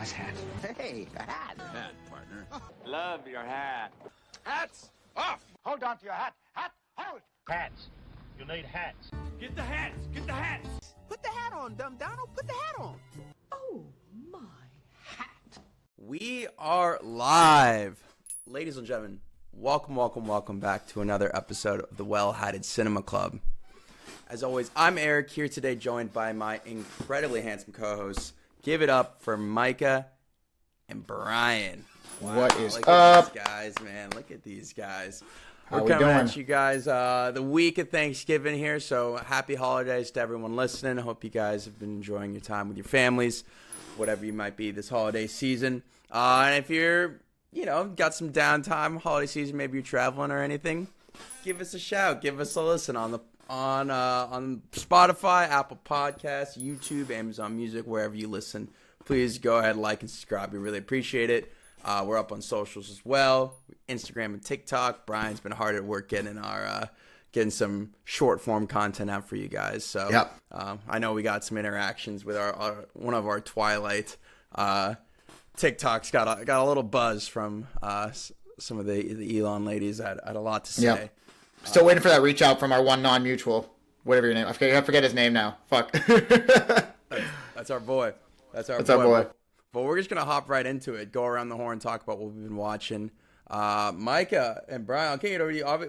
nice hat. Hey, a hat. Hat, partner. Love your hat. Hats off! Hold on to your hat. Hat, hold! Hats. You need hats. Get the hats. Get the hats. Put the hat on, dumb Donald. Put the hat on. Oh, my hat. We are live. Ladies and gentlemen, welcome back to another episode of the Well-Hatted Cinema Club. As always, I'm Eric, here today joined by my incredibly handsome co-hosts. Give it up for Micah and Brian. Wow, what is look up? At these guys, man. Look at these guys. How We're we coming doing? at you guys the week of Thanksgiving here, so happy holidays to everyone listening. I hope you guys have been enjoying your time with your families, whatever you might be this holiday season. And if you're, got some downtime, holiday season, maybe you're traveling or anything, give us a shout. Give us a listen on Spotify, Apple Podcasts, YouTube, Amazon Music, wherever you listen. Please go ahead, like and subscribe. We really appreciate it. We're up on socials as well, Instagram and TikTok. Brian's been hard at work getting some short form content out for you guys. So yep. I know we got some interactions with one of our Twilight TikToks. Got a little buzz from some of the Elon ladies. Had a lot to say. Yep. Still waiting for that reach out from our one non-mutual, whatever your name. I forget his name now. Fuck. That's our boy. That's our boy. But we're just going to hop right into it, go around the horn, talk about what we've been watching. Micah and Brian,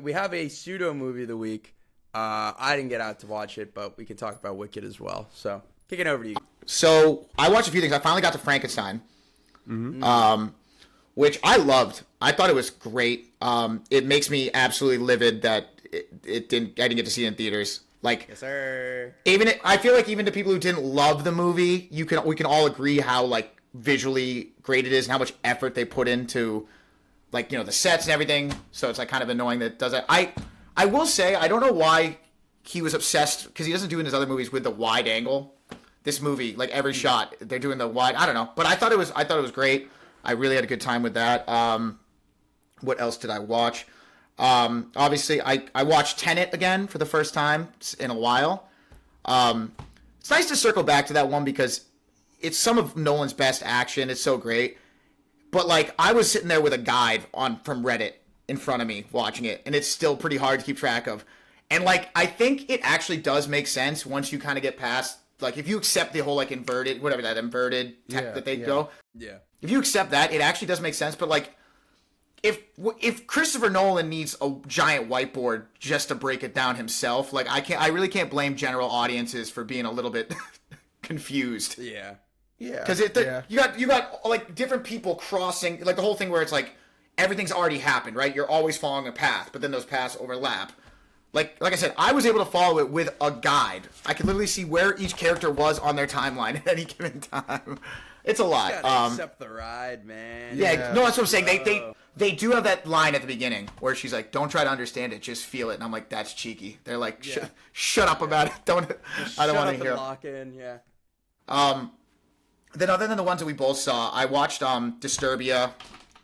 we have a pseudo movie of the week. I didn't get out to watch it, but we can talk about Wicked as well. So, kick it over to you. So, I watched a few things. I finally got to Frankenstein, which I loved. I thought it was great. It makes me absolutely livid that I didn't get to see it in theaters. Like, Yes, sir. I feel like even to people who didn't love the movie, we can all agree how visually great it is and how much effort they put into the sets and everything. So it's kind of annoying that it does that. I will say I don't know why he was obsessed, because he doesn't do in his other movies with the wide angle. This movie, every shot they're doing the wide. I don't know, but I thought it was great. I really had a good time with that. What else did I watch? Obviously I watched Tenet again for the first time in a while. It's nice to circle back to that one because it's some of Nolan's best action. It's so great. But I was sitting there with a guide from Reddit in front of me watching it, and it's still pretty hard to keep track of. And I think it actually does make sense once you kind of get past, if you accept the whole inverted, whatever that inverted tech that they go. Yeah. If you accept that, it actually does make sense. But if Christopher Nolan needs a giant whiteboard just to break it down himself, I really can't blame general audiences for being a little bit confused. Yeah. Yeah. Because you got different people crossing, the whole thing where it's everything's already happened, right? You're always following a path, but then those paths overlap. Like I said, I was able to follow it with a guide. I could literally see where each character was on their timeline at any given time. It's a lot. You gotta accept the ride, man. Yeah, no, that's what I'm saying. They do have that line at the beginning where she's like, "Don't try to understand it, just feel it." And I'm like, "That's cheeky." They're like, "Shut up about it. I don't want to hear." Lock in, yeah. Then other than the ones that we both saw, I watched Disturbia,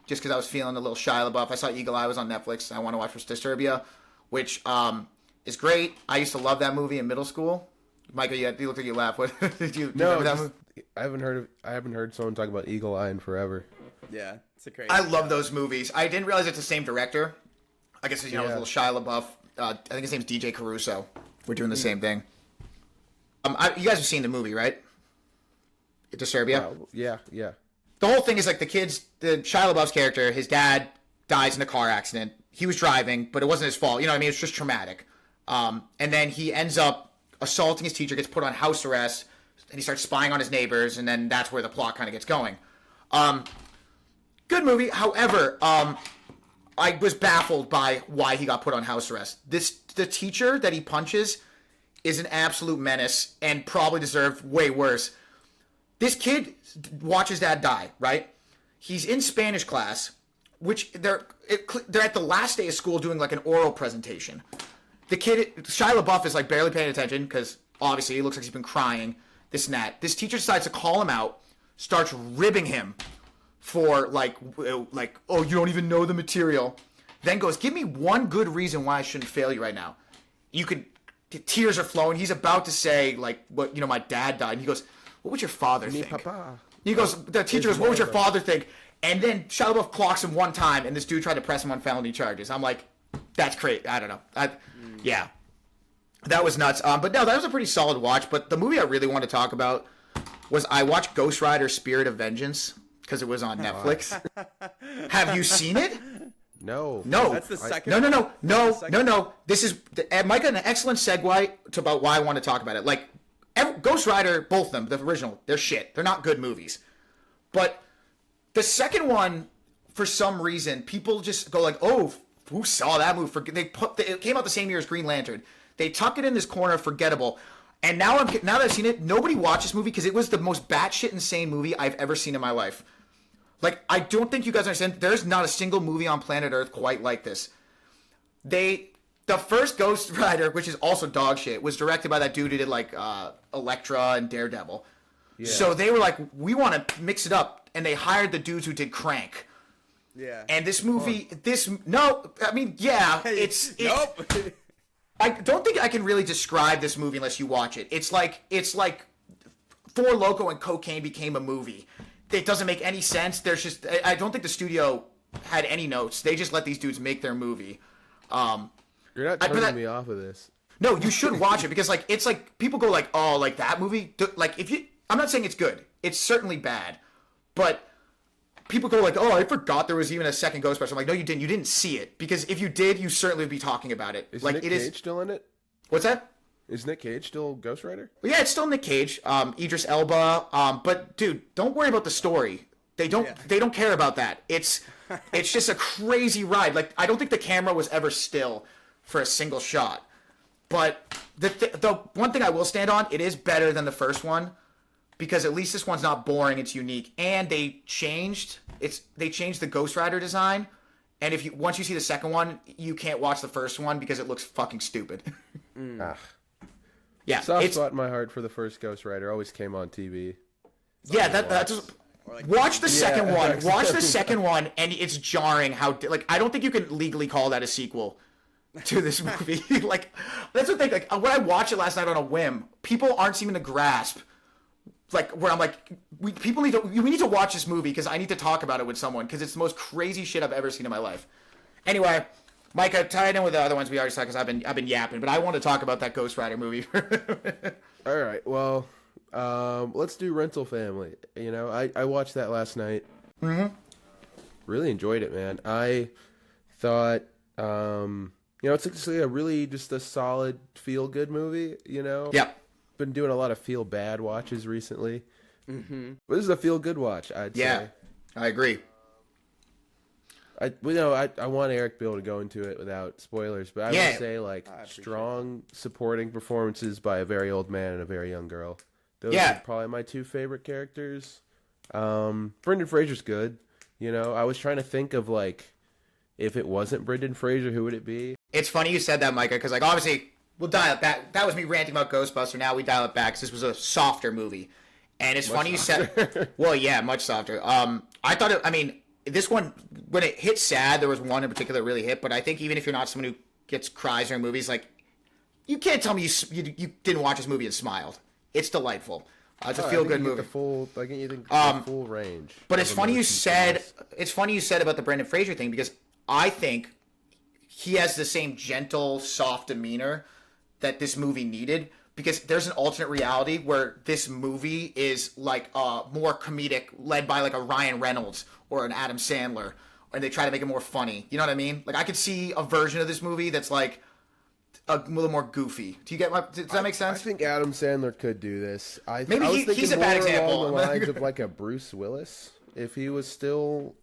just because I was feeling a little Shia LaBeouf. I saw Eagle Eye was on Netflix, and I want to watch Disturbia, which is great. I used to love that movie in middle school. Michael, you look like you laugh. What did you remember that movie? I haven't heard someone talk about Eagle Eye in forever. Yeah, it's a crazy. I love those movies. I didn't realize it's the same director. I guess with a little Shia LaBeouf. I think his name's DJ Caruso. We're doing the same thing. You guys have seen the movie, right? Disturbia. Yeah. The whole thing is the Shia LaBeouf's character, his dad dies in a car accident. He was driving, but it wasn't his fault. You know what I mean? It's just traumatic. And then he ends up assaulting his teacher, gets put on house arrest, and he starts spying on his neighbors, and then that's where the plot kind of gets going. Good movie. However, I was baffled by why he got put on house arrest. The teacher that he punches is an absolute menace and probably deserved way worse. This kid watches dad die, right? He's in Spanish class, which they're at the last day of school doing an oral presentation. The kid, Shia LaBeouf, is barely paying attention because obviously he looks like he's been crying, this and that. This teacher decides to call him out, starts ribbing him for oh, you don't even know the material. Then goes, give me one good reason why I shouldn't fail you right now. Tears are flowing. He's about to say my dad died. And he goes, what would your father think? Papa. He goes, the teacher goes, what would your father think? And then Shia LaBeouf clocks him one time, and this dude tried to press him on felony charges. I'm like, that's crazy. I don't know. Yeah. That was nuts. But no, that was a pretty solid watch. But the movie I really want to talk about was I watched Ghost Rider Spirit of Vengeance because it was on Netflix. Have you seen it? No. That's the second. No. This is Micah, an excellent segue to about why I want to talk about it. Like, Ghost Rider, both of them, the original, they're shit. They're not good movies. But the second one, for some reason, people just go like, "Oh, who saw that movie?" It came out the same year as Green Lantern. They tuck it in this corner of forgettable. And now that I've seen it, nobody watched this movie because it was the most batshit insane movie I've ever seen in my life. Like, I don't think you guys understand. There's not a single movie on planet Earth quite like this. The first Ghost Rider, which is also dog shit, was directed by that dude who did like Elektra and Daredevil. Yeah. So they were like, we want to mix it up, and they hired the dudes who did Crank. Yeah. And this movie, nope. I don't think I can really describe this movie unless you watch it. It's like Four Loko and cocaine became a movie. It doesn't make any sense. I don't think the studio had any notes. They just let these dudes make their movie. You're not turning me off of this. No, you should watch it because it's like people go like, oh, like that movie. Like I'm not saying it's good. It's certainly bad, but people go like, oh, I forgot there was even a second Ghostbusters. I'm like, no, you didn't. You didn't see it because if you did, you certainly would be talking about it. Is like Nick Cage still in it? What's that? Is Nick Cage still Ghost Rider? Well, yeah, it's still Nick Cage, Idris Elba. But dude, don't worry about the story. They don't care about that. It's just a crazy ride. Like, I don't think the camera was ever still for a single shot. But the one thing I will stand on, it is better than the first one because at least this one's not boring. It's unique, and they changed the Ghost Rider design. And once you see the second one, you can't watch the first one because it looks fucking stupid. Yeah, soft spot in my heart for the first Ghost Rider. Always came on TV. Yeah, that's watch the second one. exactly. Watch the second one, and it's jarring how I don't think you can legally call that a sequel to this movie. Like, that's the thing. Like, when I watched it last night on a whim, people aren't seeming to grasp. Like, where I'm like, we need to watch this movie because I need to talk about it with someone because it's the most crazy shit I've ever seen in my life. Anyway, Micah, tie it in with the other ones we already saw because I've been yapping, but I want to talk about that Ghost Rider movie. All right, well, let's do Rental Family. You know, I watched that last night. Mm-hmm. Really enjoyed it, man. I thought, it's actually a really just a solid feel-good movie, you know? Yeah. Been doing a lot of feel-bad watches recently. Mm-hmm. But this is a feel-good watch, I'd say. Yeah, I agree. I want Eric to be able to go into it without spoilers, but I would say strong supporting performances by a very old man and a very young girl. Those are probably my two favorite characters. Brendan Fraser's good. You know, I was trying to think of if it wasn't Brendan Fraser, who would it be? It's funny you said that, Micah, because obviously we'll dial it back. That was me ranting about Ghostbuster. Now we dial it back because this was a softer movie, and it's funny you said. Well, yeah, much softer. I thought this one, when it hit sad, there was one in particular that really hit, but I think even if you're not someone who gets cries during movies, you can't tell me you didn't watch this movie and smiled. It's delightful. It's a feel-good movie. The full range. But it's funny you said about the Brendan Fraser thing because I think he has the same gentle, soft demeanor that this movie needed because there's an alternate reality where this movie is more comedic, led by a Ryan Reynolds or an Adam Sandler, and they try to make it more funny. You know what I mean? I could see a version of this movie that's a little more goofy. Does that make sense? I think Adam Sandler could do this. Maybe he's a bad example. Along the lines of a Bruce Willis, if he was still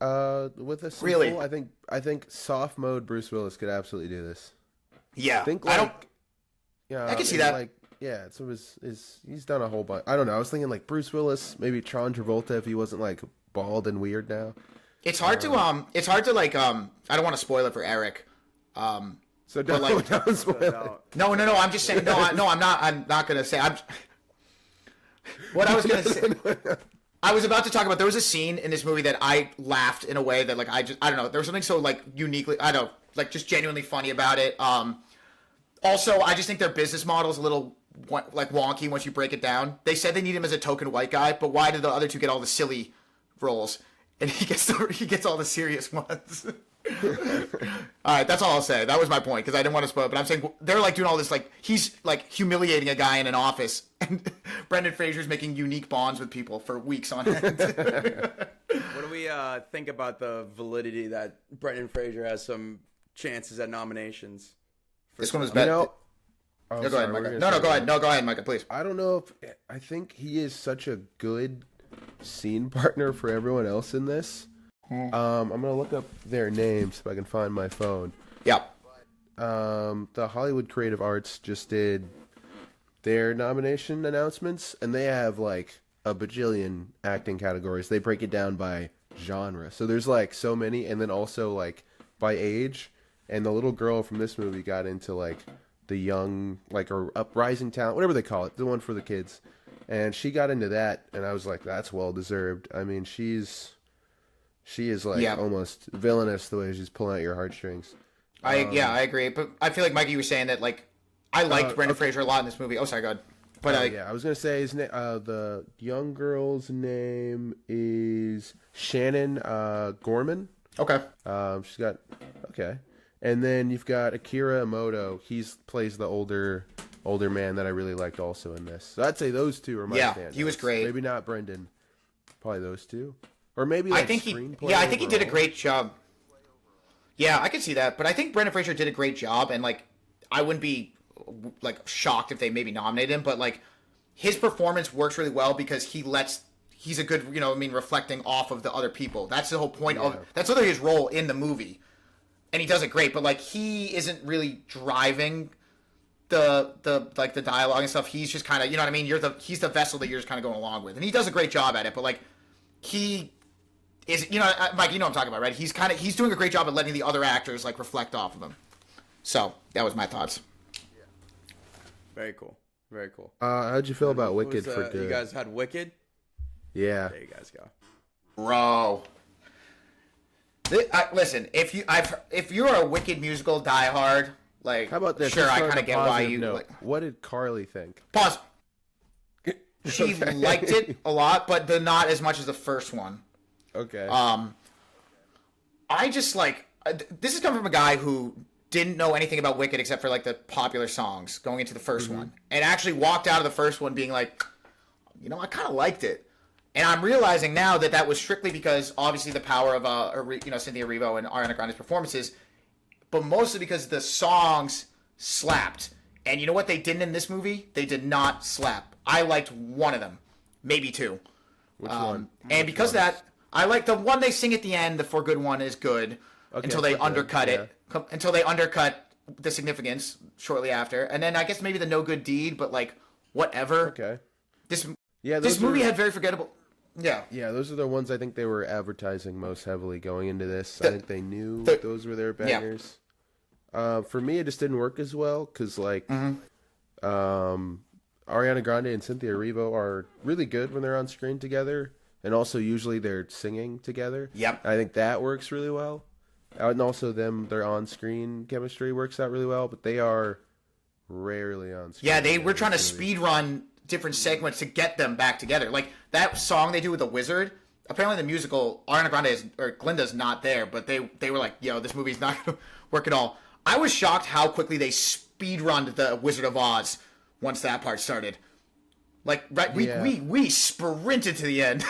with us. Really? I think soft mode Bruce Willis could absolutely do this. Yeah. I can see that. He's done a whole bunch. I don't know. I was thinking Bruce Willis, maybe Tron Travolta if he wasn't bald and weird now. It's hard to I don't want to spoil it for Eric. So don't spoil it. No. I'm just saying. No, I'm not. I'm not gonna say. What I was gonna say. I was about to talk about. There was a scene in this movie that I laughed in a way that I don't know. There was something so uniquely. I don't know, just genuinely funny about it. Also, I just think their business model is a little like wonky once you break it down. They said they need him as a token white guy, but why did the other two get all the silly roles and he gets all the serious ones? All right, that's all I'll say. That was my point because I didn't want to spoil it, but I'm saying they're like doing all this, like he's like humiliating a guy in an office, and Brendan Fraser's making unique bonds with people for weeks on end. What do we think about the validity that Brendan Fraser has some chances at nominations? This one was better. Oh, no, go ahead, Micah. No, go ahead. No, go ahead, Micah, please. I don't know if I think he is such a good scene partner for everyone else in this. I'm gonna look up their names if I can find my phone. Yeah. The Hollywood Creative Arts just did their nomination announcements, and they have like a bajillion acting categories. They break it down by genre, so there's like so many, and then also like by age. And the little girl from this movie got into like the young, like, or uprising talent, whatever they call it, the one for the kids, and she got into that, and I was like, that's well deserved. I mean, she is like almost villainous the way she's pulling out your heartstrings. I agree, but I feel like Mikey, you were saying that like I liked Brendan Fraser a lot in this movie. Oh, sorry, go ahead. But I was gonna say his name. The young girl's name is Shannon Gorman. Okay. She's got and then you've got Akira Emoto. He plays the older man that I really liked also in this. So I'd say those two are my standouts. He was great. Maybe not Brendan. Probably those two. Or maybe like I think he did a great job. Yeah, I could see that. But I think Brendan Fraser did a great job, and like I wouldn't be like shocked if they maybe nominated him, but like his performance works really well because he's a good, reflecting off of the other people. That's the whole point that's literally his role in the movie. And he does it great, but like he isn't really driving the dialogue and stuff. He's just kind of, you know what I mean? He's the vessel that you're just kind of going along with. And he does a great job at it, but like he is, Mike, you know what I'm talking about, right? He's doing a great job at letting the other actors like reflect off of him. So, that was my thoughts. Very cool. Very cool. How'd you feel about Wicked for good? You guys had Wicked? Yeah. There you guys go. Bro. Listen, if you're a Wicked musical diehard, like, how about this? Sure, I kind of get why you. Like, what did Carly think? Pause. She liked it a lot, but not as much as the first one. Okay. I just like this is coming from a guy who didn't know anything about Wicked except for like the popular songs going into the first one, and actually walked out of the first one being like, I kind of liked it. And I'm realizing now that was strictly because, obviously, the power of Cynthia Erivo and Ariana Grande's performances, but mostly because the songs slapped. And you know what they didn't in this movie? They did not slap. I liked one of them, maybe two. Which one? And because of that, I like the one they sing at the end. The For Good one is good until they undercut it. Until they undercut the significance shortly after, and then I guess maybe the No Good Deed, but like whatever. Okay. This movie had very forgettable. Yeah. Yeah, those are the ones I think they were advertising most heavily going into this. I think they knew those were their bangers. Yeah. For me, it just didn't work as well because, like, Ariana Grande and Cynthia Erivo are really good when they're on screen together, and also usually they're singing together. Yep. I think that works really well. And also their on-screen chemistry works out really well, but they are rarely on screen. Yeah, they were trying to speed run different segments to get them back together. Like that song they do with the Wizard. Apparently, the musical Ariana Grande or Glinda's not there, but they were like, this movie's not going to work at all. I was shocked how quickly they speed runned the Wizard of Oz once that part started. Like we sprinted to the end.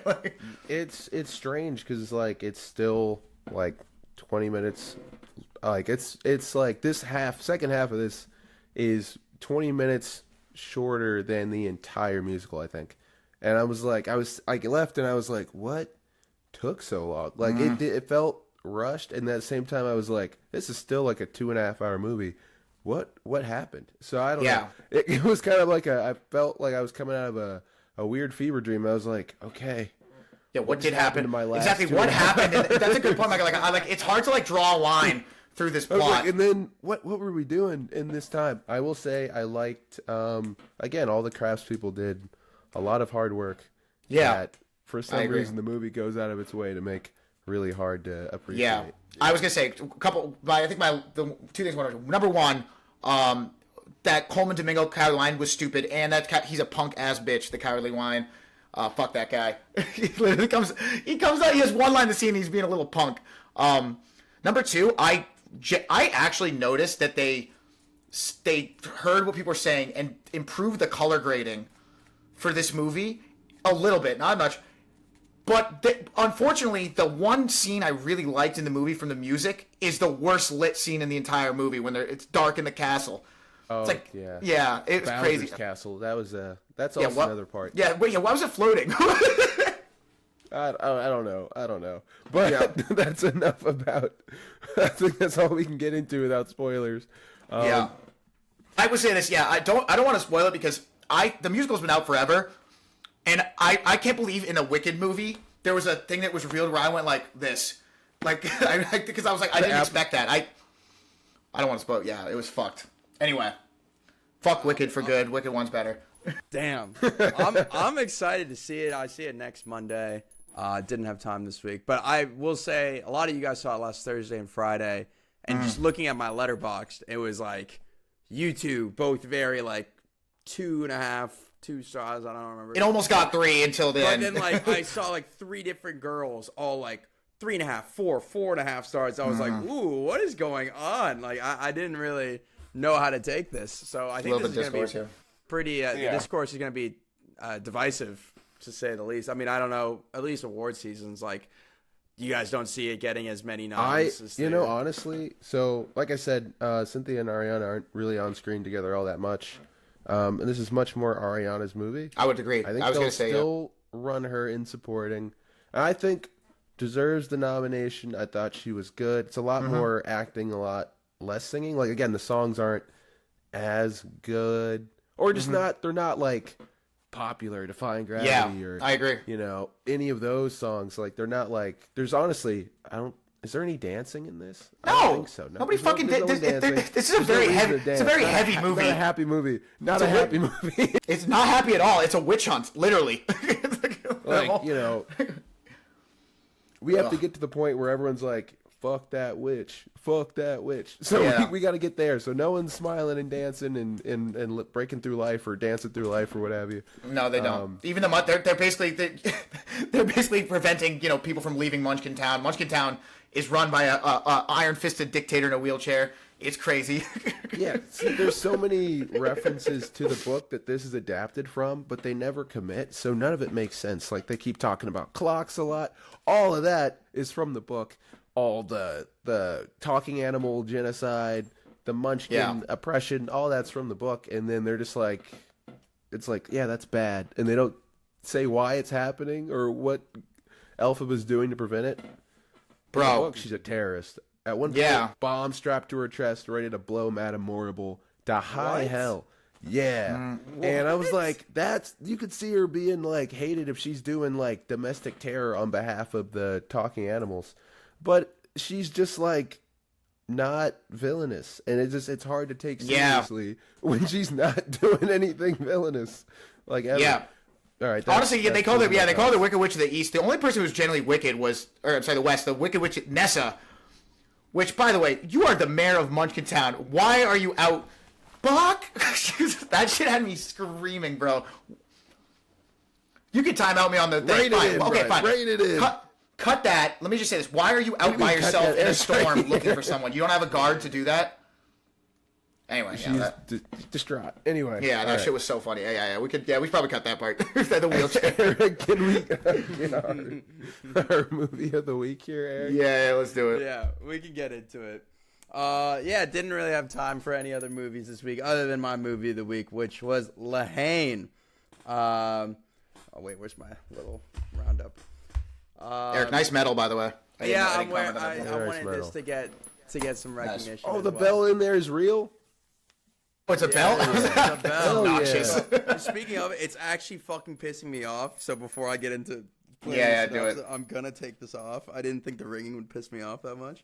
Like, it's strange because like it's still like 20 minutes. Like it's like this second half of this is 20 minutes shorter than the entire musical, I think. And I left and I was like, what took so long? Like it felt rushed, and at the same time I was like, this is still like a 2.5 hour movie. What happened? So I don't know. It was kind of like I felt like I was coming out of a weird fever dream. I was like, okay. Yeah, what did happen to my last exactly? What happened? That's a good point, Michael. Like it's hard to like draw a line through this plot. Like, and then what were we doing in this time? I will say I liked again, all the craftspeople did a lot of hard work. Yeah. That for some reason the movie goes out of its way to make really hard to appreciate. Yeah. I was gonna say a couple. I think the two things. Number one, that Coleman Domingo Cowardly Lion was stupid, and he's a punk ass bitch, the Cowardly Lion. Fuck that guy. He literally comes out, he has one line in the scene, he's being a little punk. Number 2, I actually noticed that they heard what people were saying and improved the color grading for this movie a little bit, not much. But unfortunately, the one scene I really liked in the movie from the music is the worst lit scene in the entire movie when it's dark in the castle. Oh, it's like, yeah, it was Bowser's crazy. Castle. That's also another part. Yeah, why was it floating? I don't know. But that's enough about. I think that's all we can get into without spoilers. Yeah, I would say this. Yeah, I don't want to spoil it because the musical's been out forever. And I can't believe in a Wicked movie there was a thing that was revealed where I went like this, like because I was like I didn't expect that. I don't want to spoil. Yeah, it was fucked. Anyway, fuck Wicked for good. Wicked 1's better. Damn, I'm excited to see it. I see it next Monday. Didn't have time this week, but I will say a lot of you guys saw it last Thursday and Friday, and just looking at my Letterboxd, it was like you two both very like 2.5. 2 stars, I don't remember. It almost got 3 until then. But then, like, I saw like 3 different girls, all like 3.5, 4, 4.5 stars. I was like, ooh, what is going on? Like, I didn't really know how to take this. So I think this is going to be pretty. The discourse is going to be divisive, to say the least. I mean, I don't know. At least award seasons, like, you guys don't see it getting as many noms. Honestly. So, like I said, Cynthia and Ariana aren't really on screen together all that much. And this is much more Ariana's movie. I would agree. I think they'll still run her in supporting. And I think deserves the nomination. I thought she was good. It's a lot more acting, a lot less singing. Like, again, the songs aren't as good. Or just not, they're not, like, popular, Defying Gravity. Yeah, or, I agree. You know, any of those songs. Like, they're not, like, there's honestly, is there any dancing in this? No, I don't think so. No, nobody fucking did. This is a very heavy. It's a very heavy movie. Not a happy movie. Not a happy movie. It's not happy at all. It's a witch hunt, literally. Like, you know, we have to get to the point where everyone's like, "Fuck that witch! Fuck that witch!" So we got to get there. So no one's smiling and dancing and breaking through life or dancing through life or what have you. No, they don't. Even they're basically preventing people from leaving Munchkin Town. Munchkin Town is run by a iron-fisted dictator in a wheelchair. It's crazy. Yeah, see, there's so many references to the book that this is adapted from, but they never commit, so none of it makes sense. Like, they keep talking about clocks a lot. All of that is from the book. All the talking animal genocide, the Munchkin oppression, all that's from the book, and then they're just like, it's like, yeah, that's bad. And they don't say why it's happening or what Elphaba's doing to prevent it. Bro, in the book, she's a terrorist. At one point, bomb strapped to her chest, ready to blow Madame Morrible to high hell. Yeah. And I was like, you could see her being like hated if she's doing like domestic terror on behalf of the talking animals. But she's just like not villainous. And it's hard to take seriously when she's not doing anything villainous. Like ever. Yeah. All right. Honestly, they call her the Wicked Witch of the East. The only person who was generally wicked the West, the Wicked Witch Nessa. Which, by the way, you are the mayor of Munchkin Town. Why are you out? Buck? That shit had me screaming, bro. You can time out me on the thing. Fine. Rein it in. Cut that. Let me just say this. Why are you out by yourself in a storm looking for someone? You don't have a guard to do that? Anyway, she's distraught. Anyway, that shit was so funny. Yeah. We should probably cut that part. The wheelchair. Can we get our movie of the week here, Eric? Yeah, let's do it. Yeah, we can get into it. Didn't really have time for any other movies this week other than my movie of the week, which was Haine. Where's my little roundup? Eric, nice medal, by the way. I wanted this to get some recognition. Oh, the bell in there is real? Oh, it's a bell? It's a bell. Obnoxious. Speaking of it, it's actually fucking pissing me off. So before I get into do it. I'm going to take this off. I didn't think the ringing would piss me off that much.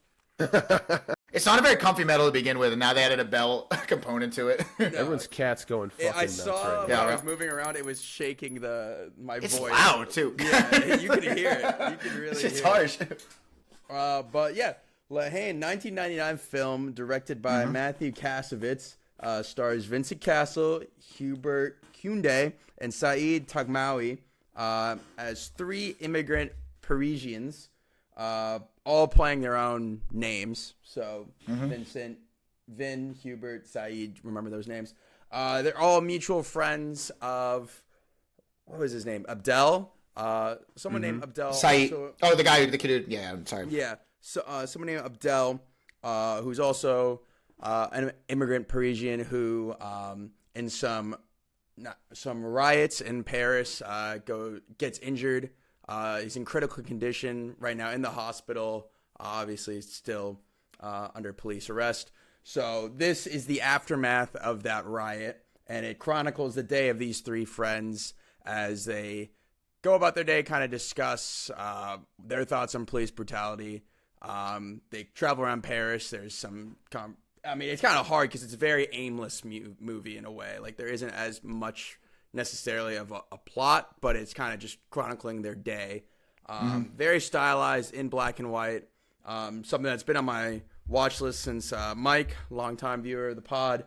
It's not a very comfy medal to begin with, and now they added a bell component to it. Everyone's cat's going fucking nuts right now. When I was moving around, it was shaking my voice. It's loud, too. Yeah, you can hear it. You can really hear it. It's harsh. But yeah, Haine, 1999 film directed by Matthew Kasovitz. stars Vincent Castle, Hubert Hyundai, and Saeed Tagmaoui as three immigrant Parisians, all playing their own names. So Vincent, Vin, Hubert, Saeed, remember those names. They're all mutual friends of, what was his name? Abdel. Someone named Abdel. Saeed. Also, the kid who, yeah, I'm sorry. Yeah. So someone named Abdel, who's also an immigrant Parisian who, in some riots in Paris, gets injured. He's in critical condition right now in the hospital. Obviously, still under police arrest. So this is the aftermath of that riot, and it chronicles the day of these three friends as they go about their day, kind of discuss their thoughts on police brutality. They travel around Paris. There's some it's kind of hard because it's a very aimless movie in a way. Like, there isn't as much necessarily of a plot, but it's kind of just chronicling their day. Very stylized in black and white. Something that's been on my watch list since Mike, longtime viewer of the pod,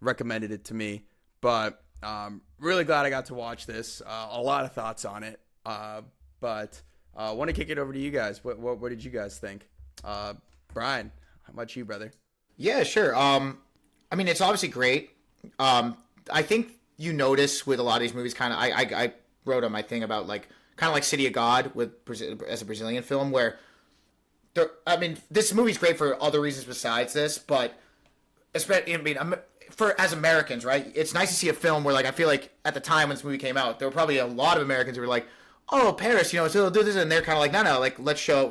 recommended it to me. But really glad I got to watch this. A lot of thoughts on it. But I want to kick it over to you guys. What did you guys think? Brian, how about you, brother? Yeah, sure. I mean, it's obviously great. I think you notice with a lot of these movies, kind of, I wrote on my thing about kind of like City of God as a Brazilian film, where this movie's great for other reasons besides this, but especially, as Americans, right? It's nice to see a film where, I feel like at the time when this movie came out, there were probably a lot of Americans who were like, "Oh, Paris, so they'll do this," and they're kind of like, "No,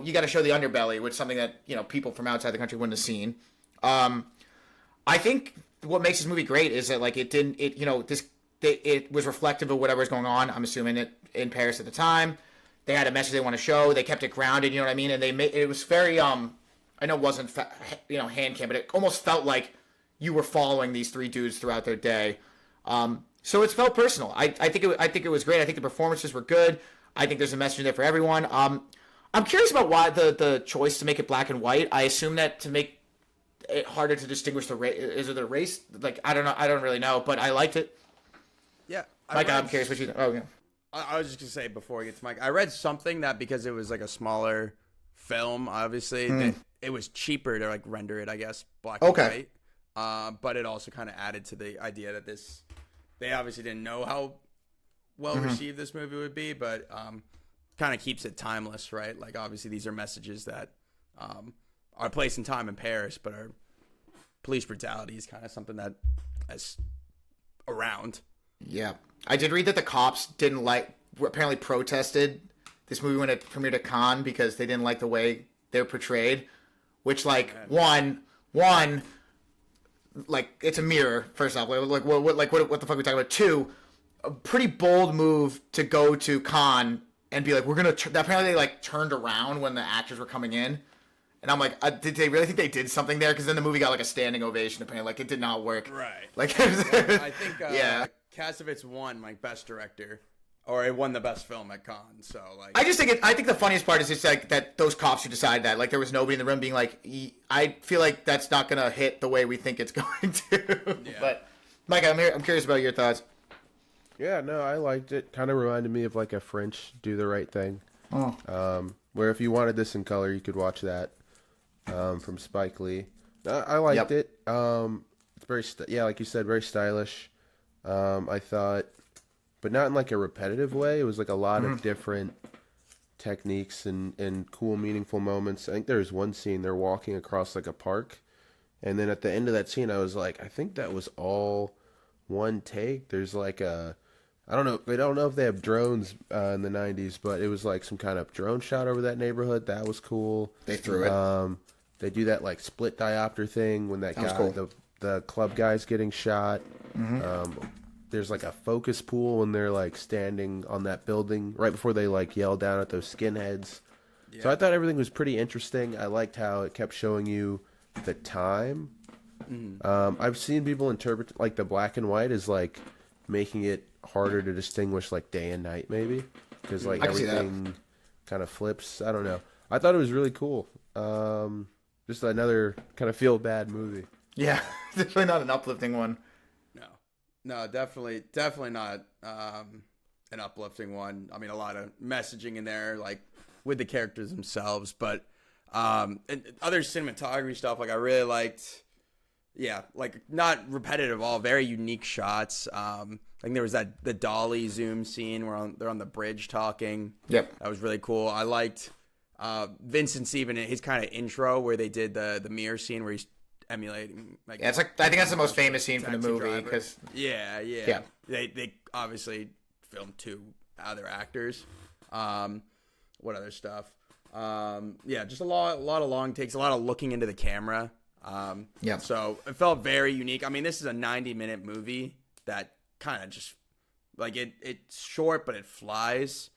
you got to show the underbelly," which is something that people from outside the country wouldn't have seen. I think what makes this movie great is that it was reflective of whatever was going on. I'm assuming it in Paris at the time. They had a message they want to show. They kept it grounded. You know what I mean? And it was very I know it wasn't hand cam, but it almost felt like you were following these three dudes throughout their day. So it felt personal. I think it was great. I think the performances were good. I think there's a message there for everyone. I'm curious about why the choice to make it black and white. I assume that to make it harder to distinguish the race. Is it the race? I don't know. I don't really know, but I liked it. Yeah, I'm curious what you think. Oh, yeah. I was just gonna say before I get to Mike, I read something that because it was a smaller film, obviously, that it was cheaper to render it, I guess, black and white. But it also kind of added to the idea that they obviously didn't know how well received this movie would be, but kind of keeps it timeless, right? Obviously these are messages that are placed in time in Paris, but are police brutality is kind of something that is around. Yeah. I did read that the cops apparently protested this movie when it premiered at Cannes because they didn't like the way they're portrayed, which one, it's a mirror, first off. What the fuck are we talking about? Two, a pretty bold move to go to Cannes and be like, we're going to, apparently they turned around when the actors were coming in. And I'm like, did they really think they did something there? Because then the movie got a standing ovation, apparently. It did not work. Right. I think, yeah. Kasovitz won best director, or it won the best film at Cannes. So I think the funniest part is just that those cops who decided that there was nobody in the room being like, I feel like that's not gonna hit the way we think it's going to. Yeah. But Mike, I'm curious about your thoughts. Yeah, no, I liked it. Kind of reminded me of a French Do the Right Thing. Oh. Where if you wanted this in color, you could watch that from Spike Lee. I liked it. It's very like you said, very stylish. I thought, but not in a repetitive way. It was a lot of different techniques and cool, meaningful moments. I think there's one scene they're walking across a park, and then at the end of that scene, I was like, I think that was all one take. There's I don't know. I don't know if they have drones in the 90s, but it was some kind of drone shot over that neighborhood. That was cool. They threw it. They do that split diopter thing when that guy, cool. the club guy's getting shot. There's a focus pool when they're standing on that building right before they yell down at those skinheads. Yeah. So I thought everything was pretty interesting. I liked how it kept showing you the time. I've seen people interpret the black and white as making it harder to distinguish day and night maybe because everything kind of flips. I don't know. I thought it was really cool. Just another kind of feel bad movie. Yeah, definitely not an uplifting one. No, definitely not an uplifting one. I mean, a lot of messaging in there, like with the characters themselves, but and other cinematography stuff, like I really liked. Yeah, like not repetitive at all. Very unique shots. I think there was the dolly zoom scene where they're on the bridge talking. Yep, that was really cool. I liked Vincent's even his kind of intro where they did the mirror scene where he's emulating. Like, yeah, it's like I think that's the most famous scene from the movie because yeah. They obviously filmed 2 other actors. What other stuff? Yeah, just a lot of long takes, a lot of looking into the camera. Yeah. So it felt very unique. I mean, this is a 90-minute movie that kind of just like it's short, but it flies.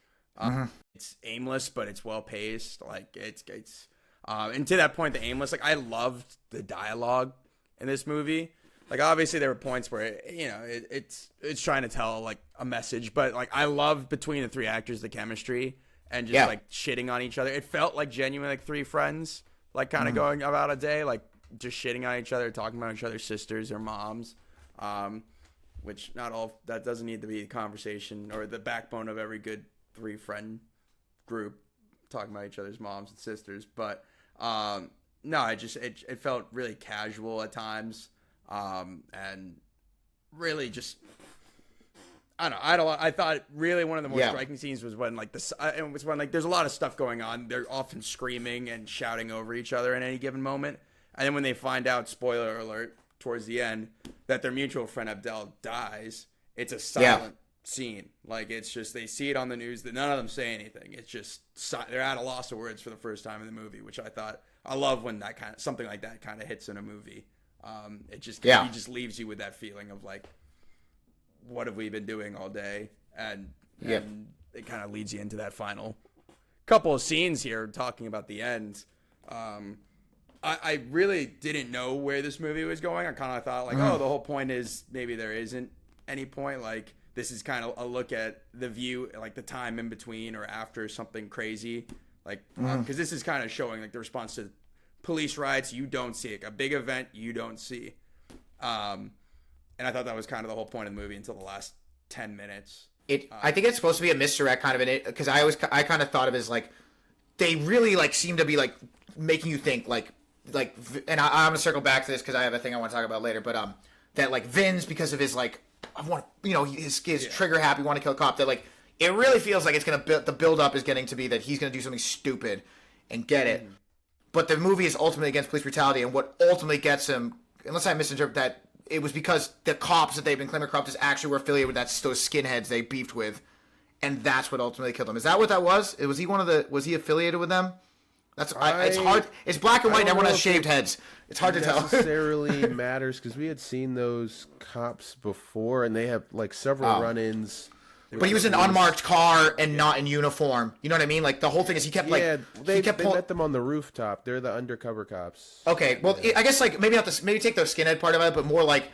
It's aimless, but it's well paced. Like it's and to that point, the aimless. Like I loved the dialogue in this movie. Like obviously there were points where it's trying to tell like a message, but like I loved between the 3 actors the chemistry and just like shitting on each other. It felt like genuine like 3 friends like kind of going about a day like just shitting on each other, talking about each other's sisters or moms, which not all that doesn't need to be the conversation or the backbone of every good 3 friend group, talking about each other's moms and sisters. But no, it felt really casual at times, and really just I don't know. I thought really one of the more striking scenes was when like it was when like there's a lot of stuff going on. They're often screaming and shouting over each other at any given moment. And then when they find out, spoiler alert, towards the end, that their mutual friend Abdel dies, it's a silent scene. Like, it's just, they see it on the news that none of them say anything. It's just, they're at a loss of words for the first time in the movie, which I love when that kind of, something like that kind of hits in a movie. It just, he just leaves you with that feeling of like, what have we been doing all day? And it kind of leads you into that final couple of scenes here talking about the end. I really didn't know where this movie was going. I kind of thought like, oh, the whole point is maybe there isn't any point. Like this is kind of a look at the view, like the time in between or after something crazy. Like, because this is kind of showing like the response to police riots you don't see, like a big event you don't see. And I thought that was kind of the whole point of the movie until the last 10 minutes. I think it's supposed to be a misdirect kind of in it, because I kind of thought of it as like they really like seem to be like making you think like and I'm gonna circle back to this because I have a thing I want to talk about later, but that like Vince, because of his like his trigger happy, want to kill a cop, that like it really feels like it's gonna the build up is getting to be that he's gonna do something stupid and get it, but the movie is ultimately against police brutality, and what ultimately gets him, unless I misinterpret that, it was because the cops that they've been claiming corrupt is actually were affiliated with those skinheads they beefed with, and that's what ultimately killed him. Is that what that was? Was he affiliated with them? That's it's hard. It's black and white. And everyone has shaved heads. It's hard to tell. Necessarily matters because we had seen those cops before, and they have like several run-ins. But he was in an unmarked car and not in uniform. You know what I mean? Like the whole thing is he kept like they met them on the rooftop. They're the undercover cops. Okay, well I guess like maybe take the skinhead part of it, but more like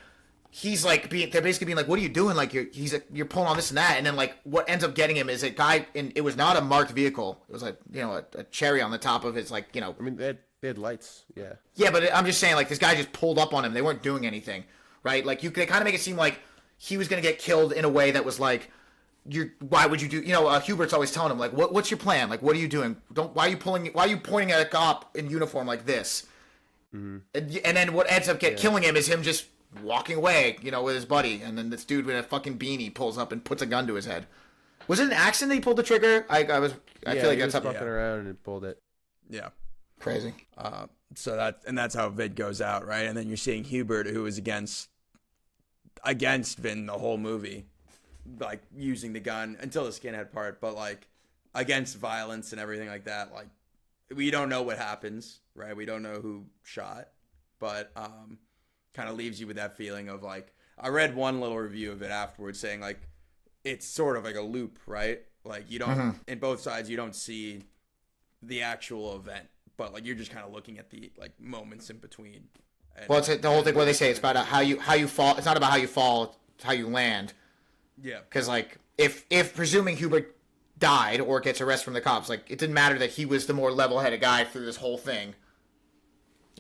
he's like they're basically being like, what are you doing? Like you're pulling on this and that, and then like what ends up getting him is a guy, and it was not a marked vehicle. It was like a cherry on the top of his like I mean they had lights, yeah. Yeah, but I'm just saying like this guy just pulled up on him. They weren't doing anything, right? Like they kind of make it seem like he was gonna get killed in a way that was like, why would you do? Hubert's always telling him like, what's your plan? Like, what are you doing? Why are you pointing at a cop in uniform like this? Mm-hmm. And then what ends up killing him is him just walking away, with his buddy, and then this dude with a fucking beanie pulls up and puts a gun to his head. Was it an accident that he pulled the trigger? I feel like that's fucking around and pulled it. Yeah, crazy. So that's how Vid goes out, right? And then you're seeing Hubert, who is against Vin the whole movie, like using the gun until the skinhead part, but like against violence and everything like that. Like we don't know what happens, right? We don't know who shot, but kind of leaves you with that feeling of like, I read one little review of it afterwards saying like it's sort of like a loop, right? Like you don't in both sides you don't see the actual event, but like you're just kind of looking at the like moments in between. And, well, it's the whole thing where they say it's about how you fall. It's not about how you fall, it's how you land. Yeah. Because like if presuming Hubert died or gets arrested from the cops, like it didn't matter that he was the more level-headed guy through this whole thing.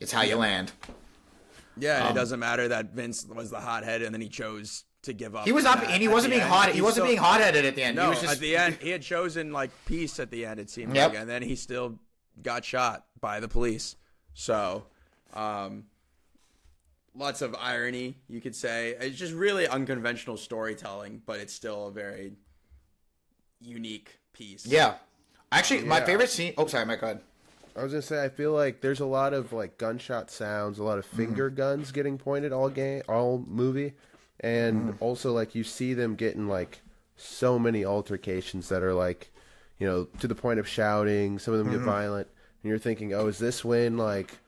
It's how you land. Yeah, it doesn't matter that Vince was the hothead and then he chose to give up. He was not, and he wasn't being hot. He wasn't being hot-headed at the end. No, he was just, at the end, he had chosen like peace at the end. It seemed like, and then he still got shot by the police. So, lots of irony, you could say. It's just really unconventional storytelling, but it's still a very unique piece. Yeah, actually, my favorite scene. Oh, sorry, Mike. Go ahead. I was gonna say, I feel like there's a lot of like gunshot sounds, a lot of finger guns getting pointed all movie. And also, like, you see them getting, like, so many altercations that are, like, you know, to the point of shouting. Some of them get violent. And you're thinking, oh, is this when, like,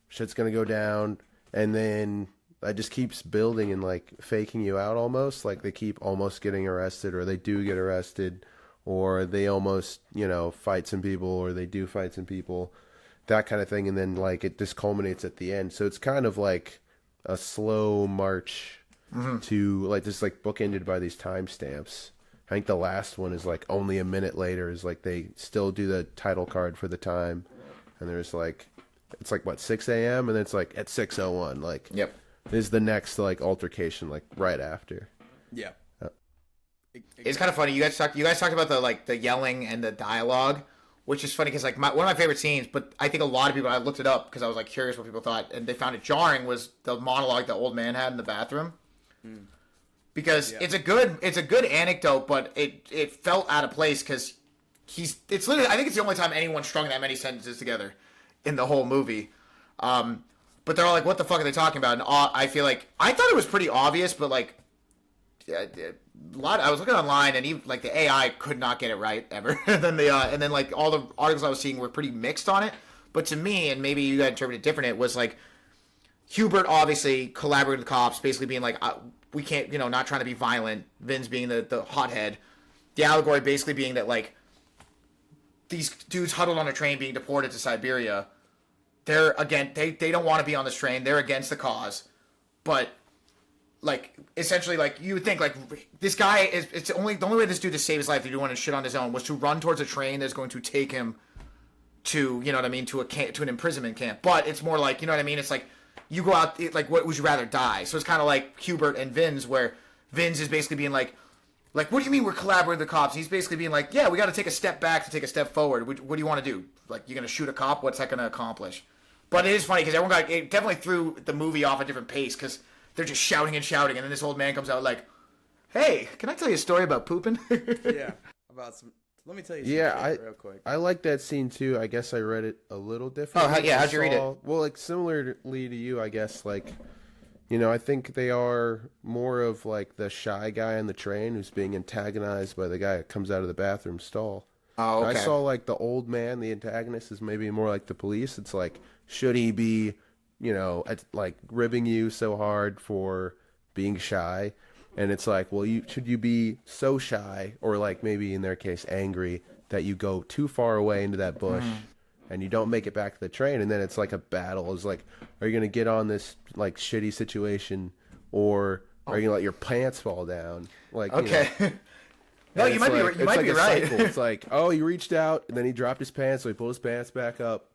shit's going to go down? And then it just keeps building and, like, faking you out almost. Like, they keep almost getting arrested, or they do get arrested, or they almost, you know, fight some people, or they do fight some people. That kind of thing. And then, like, it just culminates at the end. So it's kind of like a slow march to like just like bookended by these timestamps. I think the last one is like only a minute later is like they still do the title card for the time, and there's like it's like what 6 a.m. and then it's like at 6:01 like is the next like altercation like right after. Yeah. It's kind of funny. You guys talked about the yelling and the dialogue, which is funny because like one of my favorite scenes. But I think a lot of people, I looked it up because I was like curious what people thought, and they found it jarring, was the monologue the old man had in the bathroom. Because it's a good anecdote, but it felt out of place because it's literally, I think it's the only time anyone strung that many sentences together in the whole movie. But they're all like, what the fuck are they talking about? And I feel like I thought it was pretty obvious, but like a lot. I was looking online, and even like the AI could not get it right ever. and then like all the articles I was seeing were pretty mixed on it. But to me, and maybe you guys interpreted it different, it was like Hubert obviously collaborated with the cops, basically being like, we can't, you know, not trying to be violent. Vince being the hothead. The allegory basically being that, like, these dudes huddled on a train being deported to Siberia. They're, again, they don't want to be on this train. They're against the cause. But, like, essentially, like, you would think, like, this guy is, the only way this dude to save his life, to do one and shit on his own, was to run towards a train that's going to take him to, you know what I mean, to an imprisonment camp. But it's more like, you know what I mean? It's like, you go out, like, what would you rather die? So it's kind of like Hubert and Vince, where Vince is basically being like, what do you mean we're collaborating with the cops? And he's basically being like, yeah, we got to take a step back to take a step forward. What do you want to do? Like, you're going to shoot a cop? What's that going to accomplish? But it is funny because it definitely threw the movie off a different pace because they're just shouting and shouting. And then this old man comes out like, hey, can I tell you a story about pooping? Yeah, about some... Let me tell you something real quick. I like that scene too. I guess I read it a little different. Oh, yeah, how'd you read it? Well, like similarly to you, I guess, like, you know, I think they are more of like the shy guy on the train who's being antagonized by the guy that comes out of the bathroom stall. Oh, okay. I saw like the old man, the antagonist, is maybe more like the police. It's like, should he be, you know, like ribbing you so hard for being shy? And it's like, well, should you be so shy, or like maybe in their case angry, that you go too far away into that bush and you don't make it back to the train, and then it's like a battle. It's like, are you going to get on this like shitty situation, or are you going to let your pants fall down? Like, okay. You know, no, you might be right. Cycle. It's like, oh, he reached out and then he dropped his pants, so he pulled his pants back up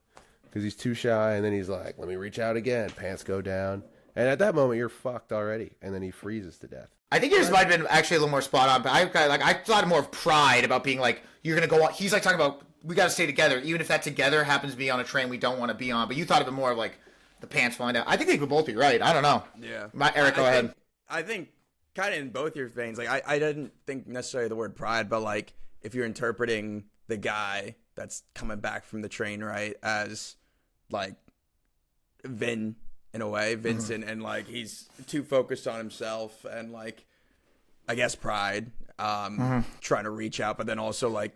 because he's too shy, and then he's like, let me reach out again. Pants go down. And at that moment, you're fucked already, and then he freezes to death. I think yours might have been actually a little more spot on, but I thought more of pride about being like, you're gonna go on. He's like talking about, we got to stay together, even if that together happens to be on a train we don't want to be on. But you thought of it more of like the pants falling down. I think they could both be right. I don't know. Yeah. Eric, go ahead. I think kind of in both your veins. Like I didn't think necessarily the word pride, but like if you're interpreting the guy that's coming back from the train, right, as like Vin. In a way, Vincent, and like he's too focused on himself and like, I guess pride, trying to reach out, but then also like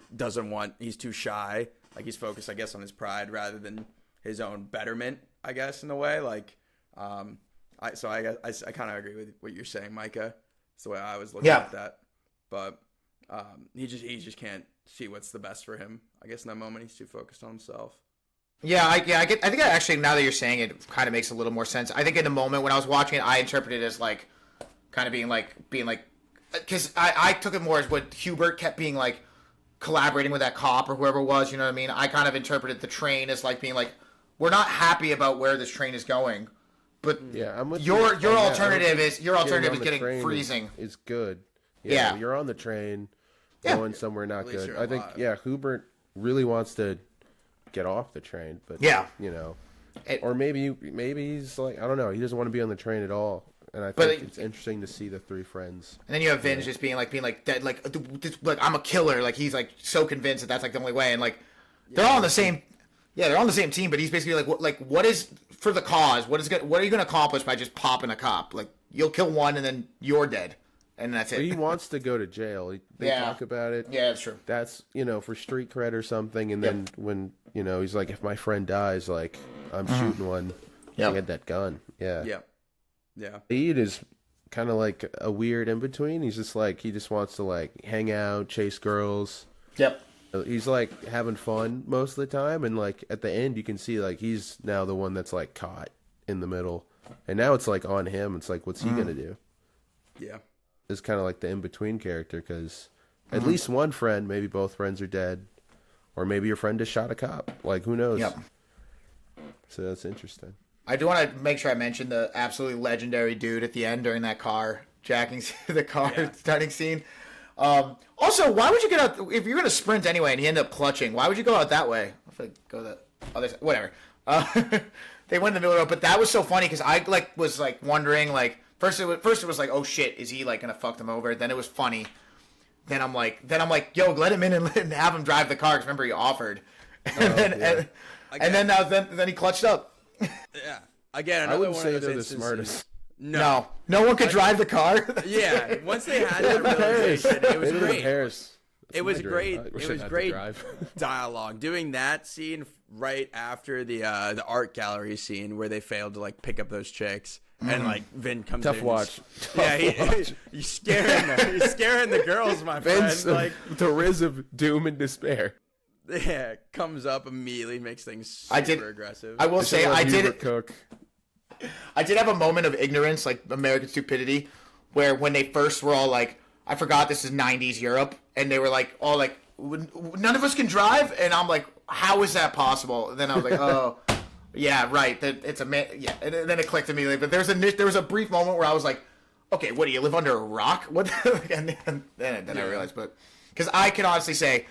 he's too shy. Like he's focused, I guess, on his pride rather than his own betterment, I guess, in a way. Like, I kind of agree with what you're saying, Micah. It's the way I was looking at that. But he just can't see what's the best for him. I guess in that moment he's too focused on himself. Yeah, I think actually now that you're saying it, it kind of makes a little more sense. I think in the moment when I was watching it, I interpreted it as like, kind of being like, because I took it more as what Hubert kept being like, collaborating with that cop or whoever it was, you know what I mean? I kind of interpreted the train as like being like, we're not happy about where this train is going, But yeah, I'm with your you on that. alternative is on the getting train freezing. Is good. Yeah. You're on the train, Yeah. going somewhere not At least good. you're I think alive. Hubert really wants to get off the train, but you know, or maybe he's like, I don't know, he doesn't want to be on the train at all. And I think it's interesting to see the three friends. And then you have Vince just being like dead, like I'm a killer. Like he's like so convinced that that's like the only way. And like they're all on the same, they're on the same team. But he's basically like, what is for the cause? What are you going to accomplish by just popping a cop? Like you'll kill one and then you're dead, and that's it. But he wants to go to jail. They talk about it. Yeah, that's true. That's for street cred or something. And then when he's like, if my friend dies, like I'm shooting one. Yeah, get that gun. Yeah. Yeah. Yeah. Eid is kind of like a weird in between. He's just like, he just wants to like hang out, chase girls. Yep. He's like having fun most of the time, and like at the end you can see like he's now the one that's like caught in the middle, and now it's like on him. It's like, what's he gonna do? Yeah. It's kind of like the in between character, because at least one friend, maybe both friends are dead, or maybe your friend just shot a cop. Like who knows? Yep. So that's interesting. I do want to make sure I mention the absolutely legendary dude at the end during that car jacking the car stunning scene. Also, why would you get out if you're going to sprint anyway and you end up clutching? Why would you go out that way? If I go the other side, whatever. They went in the middle of the road, but that was so funny because I was wondering first it was like, oh shit, is he gonna fuck them over? Then it was funny. Then I'm like, yo, let him in and have him drive the car. Because remember he offered, and then he clutched up. Yeah. Again, I another wouldn't one say of those they're the instances. smartest. No one could drive the car. Yeah. Once they had that realization, it was great. Paris. It was great. I wish It I was had to great drive. dialogue. Doing that scene right after the art gallery scene where they failed to pick up those chicks, and Vin comes Tough in. watch. He's scaring the girls, my friend. Vince, the riz of doom and despair. Yeah, comes up immediately, makes things super aggressive. I will say I did cook. I did have a moment of ignorance, like American stupidity, where when they first were all like, I forgot this is 90s Europe, and they were all like, none of us can drive, and I'm like, how is that possible? And then I was like, oh, yeah, right, it's a man, yeah, and then it clicked immediately. But there was a brief moment where I was like, okay, what do you live under a rock? What? And then I realized, but because I can honestly say,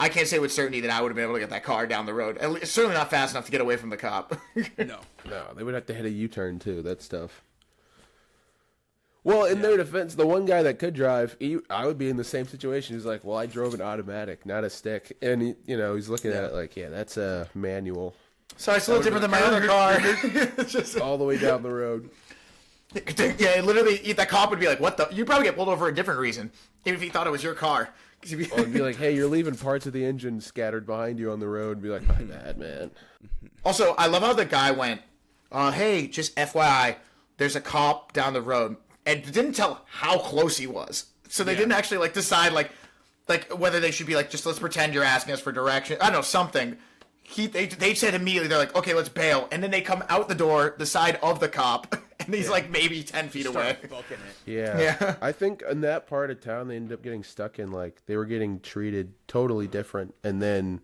I can't say with certainty that I would have been able to get that car down the road. At least, certainly not fast enough to get away from the cop. No, they would have to hit a U-turn too. That stuff. Well, in their defense, the one guy that could drive, I would be in the same situation. He's like, well, I drove an automatic, not a stick. And, he's looking at it like, yeah, that's a manual. So it's a little different than my other car. Just all the way down the road. Yeah, literally, the cop would be like, what the? You'd probably get pulled over for a different reason, even if he thought it was your car. It'd be like, hey, you're leaving parts of the engine scattered behind you on the road. And be like, my bad, man. Also, I love how the guy went, hey, just FYI, there's a cop down the road. And didn't tell how close he was. So they didn't actually decide whether they should be just let's pretend you're asking us for direction. I don't know, something. They said immediately, they're like, okay, let's bail. And then they come out the door, the side of the cop, and he's maybe 10 feet away. Yeah. I think in that part of town they ended up getting stuck in they were getting treated totally different, and then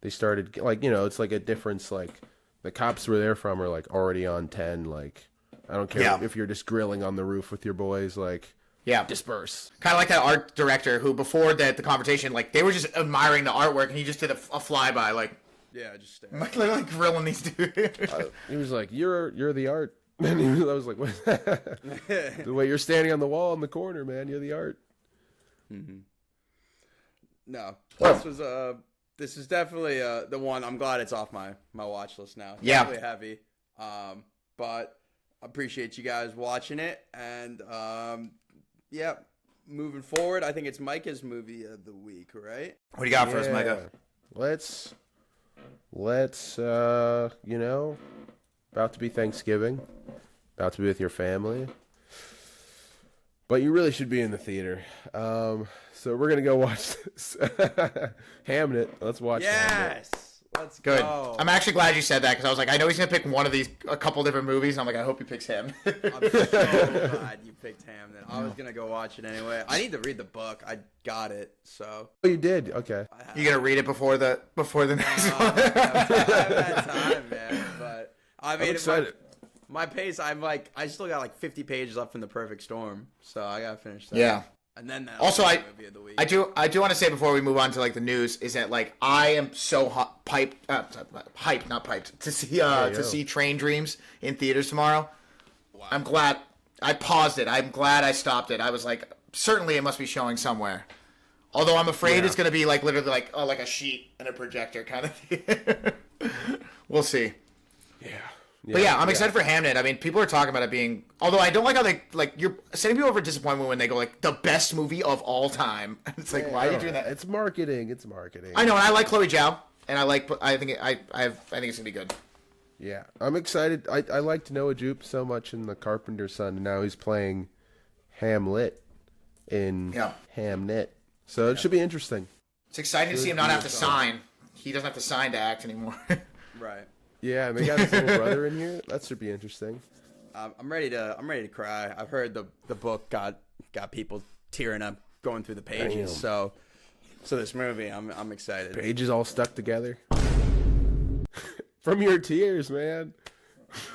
they started it's a difference the cops were there from are already on 10 I don't care if you're just grilling on the roof with your boys disperse. Kind of like that art director who before the conversation they were just admiring the artwork and he just did a flyby just stare. literally grilling these dudes. He was like, you're the art. And I was like, what? The way you're standing on the wall in the corner, man, you're the art. Mm-hmm. No, this is definitely the one. I'm glad it's off my watch list now. It's definitely heavy. But I appreciate you guys watching it, and moving forward, I think it's Micah's movie of the week, right? What do you got for us, Micah? Let's about to be Thanksgiving, about to be with your family, but you really should be in the theater. So we're gonna go watch this. Hamnet. Let's watch. Yes, let's Good. go. I'm actually glad you said that because I was like, I know he's gonna pick one of these, a couple different movies. And I'm like, I hope he picks him. I'm so glad you picked Hamnet. I was gonna go watch it anyway. I need to read the book. I got it, so. Oh, you did? Okay. You gonna read it before the next one? I haven't had time, man. But I mean, I'm excited. my pace. I still got like 50 pages left from The Perfect Storm, so I gotta finish that. Yeah. And then also, movie of the week. I do want to say before we move on to like the news is that like I am so hyped, not piped, to see Train Dreams in theaters tomorrow. Wow. I'm glad I paused it. I'm glad I stopped it. I was like, certainly it must be showing somewhere. Although I'm afraid it's going to be like literally like a sheet and a projector kind of thing. We'll see. Yeah. But yeah, I'm excited for Hamnet. I mean, people are talking about it being. Although I don't like how they you're setting people up for disappointment when they go like the best movie of all time. It's like, why are you doing that? It's marketing. It's marketing. I know, and I like Chloe Zhao, and I think it's gonna be good. Yeah, I'm excited. I liked Noah Jupe so much in The Carpenter's Son, and now he's playing Hamlet in Hamnet. So it should be interesting. It's exciting to see him not have to sign. He doesn't have to sign to act anymore. Right. Yeah, and they got his little brother in here. That should be interesting. I'm ready to cry. I've heard the book got people tearing up going through the pages. Damn. So this movie, I'm excited. Pages all stuck together from your tears, man.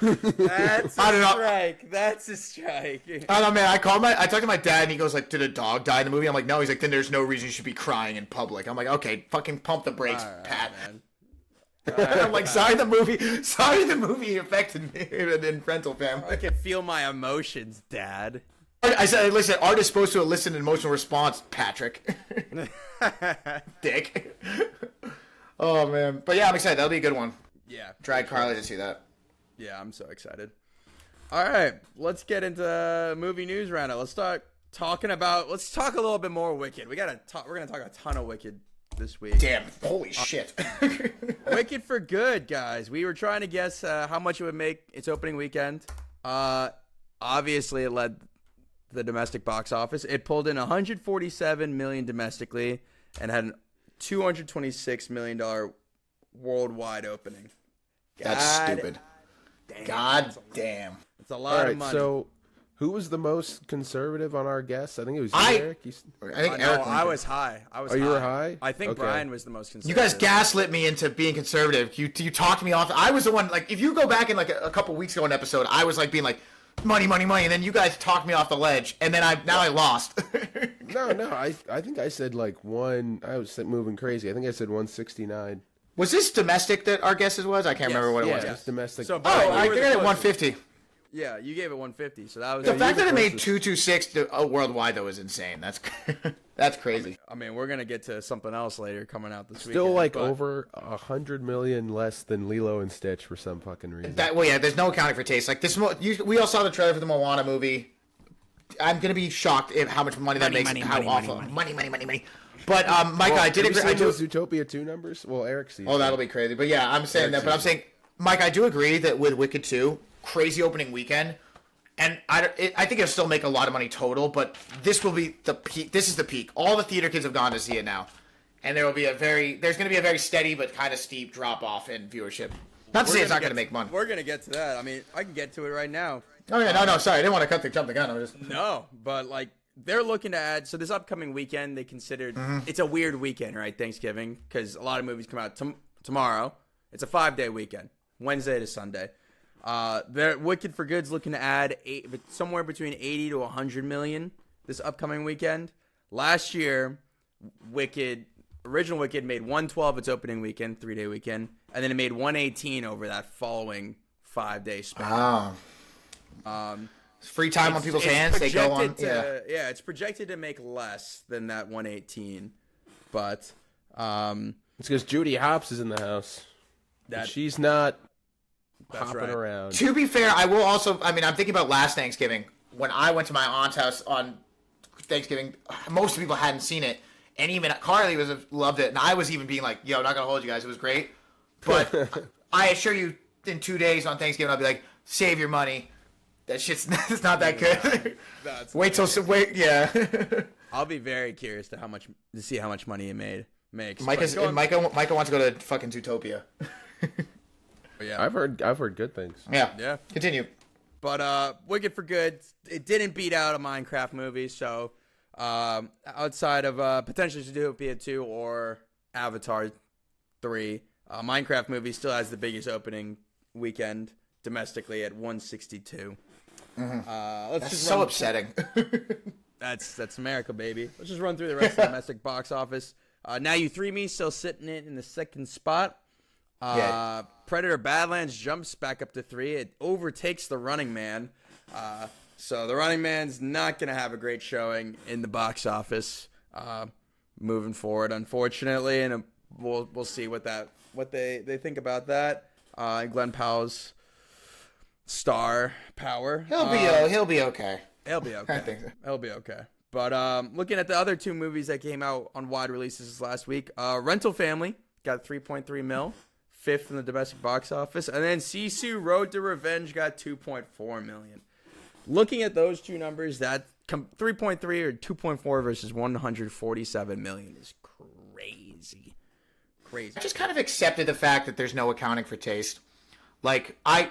That's a strike. That's a strike. I don't know, man. I talked to my dad, and he goes like, "Did a dog die in the movie?" I'm like, "No." He's like, "Then there's no reason you should be crying in public." I'm like, "Okay, fucking pump the brakes, Pat." Man. I'm like, sorry the movie affected me in parental family. I can feel my emotions, Dad. I said, listen, art is supposed to elicit an emotional response, Patrick. Dick. Oh, man. But yeah, I'm excited. That'll be a good one. Yeah. Drag Carly to see that. Yeah, I'm so excited. All right, let's get into movie news roundup. Let's talk a little bit more Wicked. We're gonna talk a ton of Wicked this week. Damn, holy shit. Wicked for Good, guys. We were trying to guess how much it would make its opening weekend. Obviously, it led the domestic box office. It pulled in $147 million domestically and had a $226 million worldwide opening. That's stupid. Damn, God damn. It's a lot of money. So, who was the most conservative on our guests? I think it was I Eric. think Eric. I was high. You were high? I think Okay. Brian was the most conservative. You guys gaslit me into being conservative. You talked me off. I was the one, like, if you go back in, like, a couple weeks ago in an episode, I was, like, being like, money, money, money, and then you guys talked me off the ledge, and then I lost. No, I think I said, like, I was moving crazy. I think I said 169. Was this domestic that our guesses was? I can't remember what it was. Yeah, it's domestic. So, Brian, I think I had 150. Yeah, you gave it 150. So that was The fact that it made 226 worldwide though is insane. That's crazy. I mean, we're gonna get to something else later coming out this week. Still over 100 million less than Lilo and Stitch for some fucking reason. There's no accounting for taste. Like this, we all saw the trailer for the Moana movie. I'm gonna be shocked at how much money that makes. Money. But Mike, I did agree. I do Zootopia 2 numbers. Well, Eric sees. Oh, that'll be crazy. But yeah, I'm saying that. But I'm saying, Mike, I do agree that with Wicked 2, crazy opening weekend, and I think it'll still make a lot of money total. But this will be the peak. This is the peak. All the theater kids have gone to see it now, and there's going to be a very steady but kind of steep drop off in viewership. Not to say it's not going to make money. We're gonna get to that. I mean, I can get to it right now. Oh yeah, no, sorry, I didn't want to jump the gun. No, but like they're looking to add. So this upcoming weekend, they considered it's a weird weekend, right? Thanksgiving, because a lot of movies come out tomorrow. It's a 5-day weekend, Wednesday to Sunday. They're Wicked for Good's looking to add somewhere between 80 to 100 million this upcoming weekend. Last year, original Wicked made 112 its opening weekend, 3-day weekend, and then it made 118 over that following 5-day span. Free time on people's hands. They go on. It's projected to make less than that 118, but It's because Judy Hopps is in the house. She's not hopping around. To be fair, I will also. I mean, I'm thinking about last Thanksgiving when I went to my aunt's house on Thanksgiving. Most people hadn't seen it, and even Carly loved it, and I was even being like, "Yo, not gonna hold you guys. It was great." But I assure you, in 2 days on Thanksgiving, I'll be like, "Save your money. That shit's it's not that good." Wait. Yeah. I'll be very curious to see how much money it makes. Micah wants to go to fucking Zootopia. Yeah, I've heard good things. Yeah. Continue. But Wicked for Good, it didn't beat out a Minecraft movie, so outside of potentially Zootopia 2 or Avatar 3, Minecraft movie still has the biggest opening weekend domestically at 162. That's just so upsetting. That's America, baby. Let's just run through the rest of the domestic box office. Now You Three Me still sitting in the second spot. Predator Badlands jumps back up to 3. It overtakes The Running Man. So The Running Man's not going to have a great showing in the box office moving forward, unfortunately. And we'll see what they think about that. Glenn Powell's star power. He'll be okay. He'll be okay. I think so. He'll be okay. But looking at the other 2 movies that came out on wide releases last week, Rental Family got 3.3 mil, 5th in the domestic box office, and then Sisu Road to Revenge got 2.4 million. Looking at those 2 numbers, that 3.3 or 2.4 versus 147 million is crazy. I just kind of accepted the fact that there's no accounting for taste. I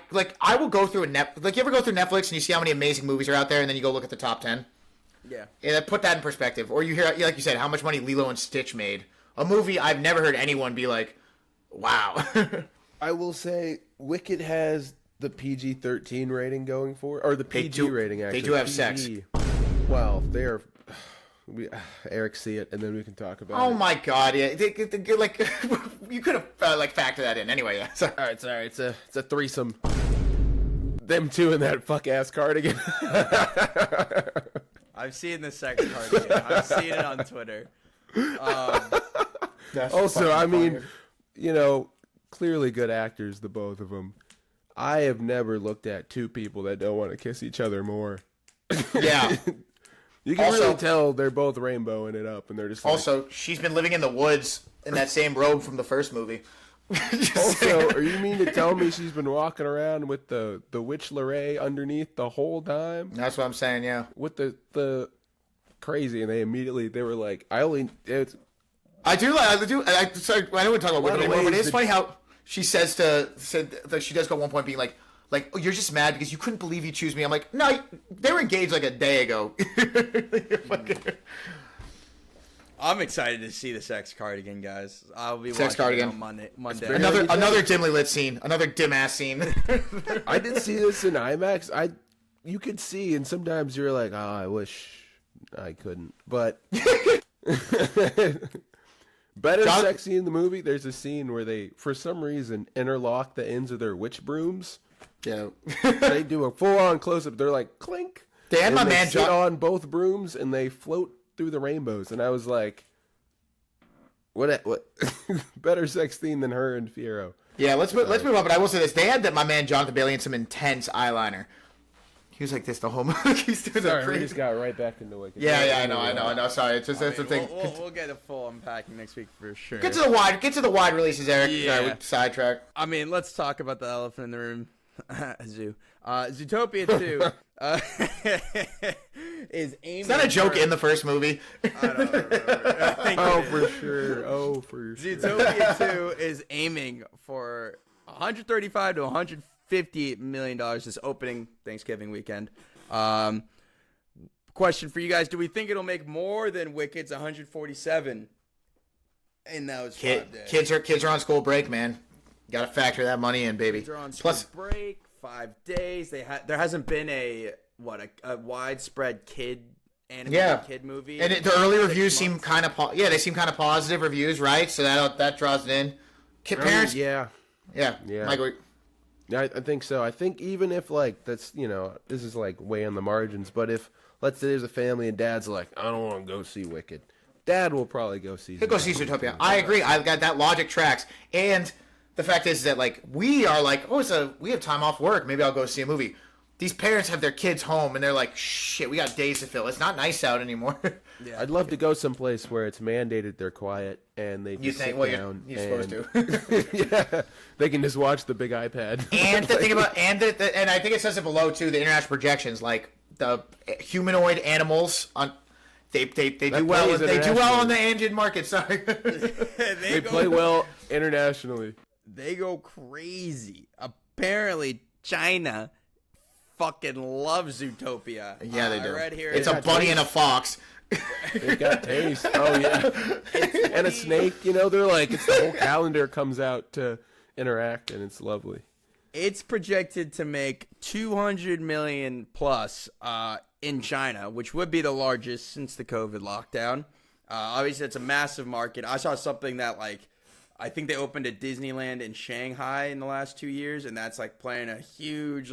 will go through you ever go through Netflix and you see how many amazing movies are out there, and then you go look at the top 10. Yeah. Yeah, put that in perspective. Or you hear, like you said, how much money Lilo and Stitch made. A movie I've never heard anyone be like, wow. I will say Wicked has the PG-13 rating going for, or the PG rating actually. They do have PG. sex. Well, they are. Eric, see it, and then we can talk about it. Oh my god, yeah. You could have factor that in. Anyway, yeah. Sorry. All right, sorry. It's a threesome. Them 2 in that fuck-ass cardigan. I've seen the sex cardigan. I've seen it on Twitter. Also, I mean, clearly good actors, the both of them. I have never looked at 2 people that don't want to kiss each other more. Yeah. You can really tell they're both rainbowing it up, and they're just also, she's been living in the woods in that same robe from the first movie. Also, are you mean to tell me she's been walking around with the witch Lorraine underneath the whole time? That's what I'm saying, yeah. With the crazy, and they were like, I do. Sorry, I don't want to talk about Wicked anymore, but it's funny how she said that she does go at one point being like, oh, you're just mad because you couldn't believe you choose me. I'm like, no, they were engaged like a day ago. I'm excited to see the sex cardigan, guys. I'll be sex watching cardigan it on Monday. Another dimly lit scene, another dim ass scene. I did see this in IMAX. You could see, and sometimes you're like, oh, I wish I couldn't. But better sex scene in the movie. There's a scene where they, for some reason, interlock the ends of their witch brooms. Yeah. They do a full-on close-up. They're like, clink. They had my man sit on both brooms, and they float through the rainbows. And I was like, what better sex scene than her and Fiero. Yeah, let's move on. But I will say this. They had my man Jonathan Bailey in some intense eyeliner. He was like this the whole movie. He's doing Sorry, we just got right back into Wicked. Yeah, I know. Sorry, it's just that's the thing. We'll get a full unpacking next week for sure. Get to the wide releases, Eric. Yeah. Sorry, we sidetrack. I mean, let's talk about the elephant in the room. Zootopia 2 is aiming. Is that a joke in the first movie? I don't remember. Oh, for sure. Zootopia 2 is aiming for $135 to $150 million this opening Thanksgiving weekend. Question for you guys: do we think it'll make more than Wicked's 147 in those 5 days? Kids are on school break, man. Got to factor that money in, baby. Kids are on school break. 5 days. There hasn't been a widespread animated kid movie. And the early reviews seem kind of they seem kind of positive reviews, right? So that draws it in. Parents, yeah. Michael. Yeah, I think so. I think even if that's this is way on the margins, but if let's say there's a family and dad's like, I don't want to go see Wicked, dad will probably go see. He'll go see Zootopia. I agree. I've got that logic tracks. And the fact is that we are we have time off work. Maybe I'll go see a movie. These parents have their kids home and they're like, shit, we got days to fill. It's not nice out anymore. Yeah, I'd love to go someplace where it's mandated they're quiet and they just sit down. You're supposed to. Yeah, they can just watch the big iPad. And the thing about and I think it says it below too. The international projections, the humanoid animals on. They do well. They do well on the Asian market. Sorry, they play well internationally. They go crazy. Apparently, China fucking loves Zootopia. Yeah, they do. I read here it's a bunny and a fox. They got taste. Oh yeah, and a snake. They're like it's the whole calendar comes out to interact, and it's lovely. It's projected to make 200 million plus in China, which would be the largest since the COVID lockdown. Obviously, it's a massive market. I saw something that I think they opened a Disneyland in Shanghai in the last 2 years, and that's playing a huge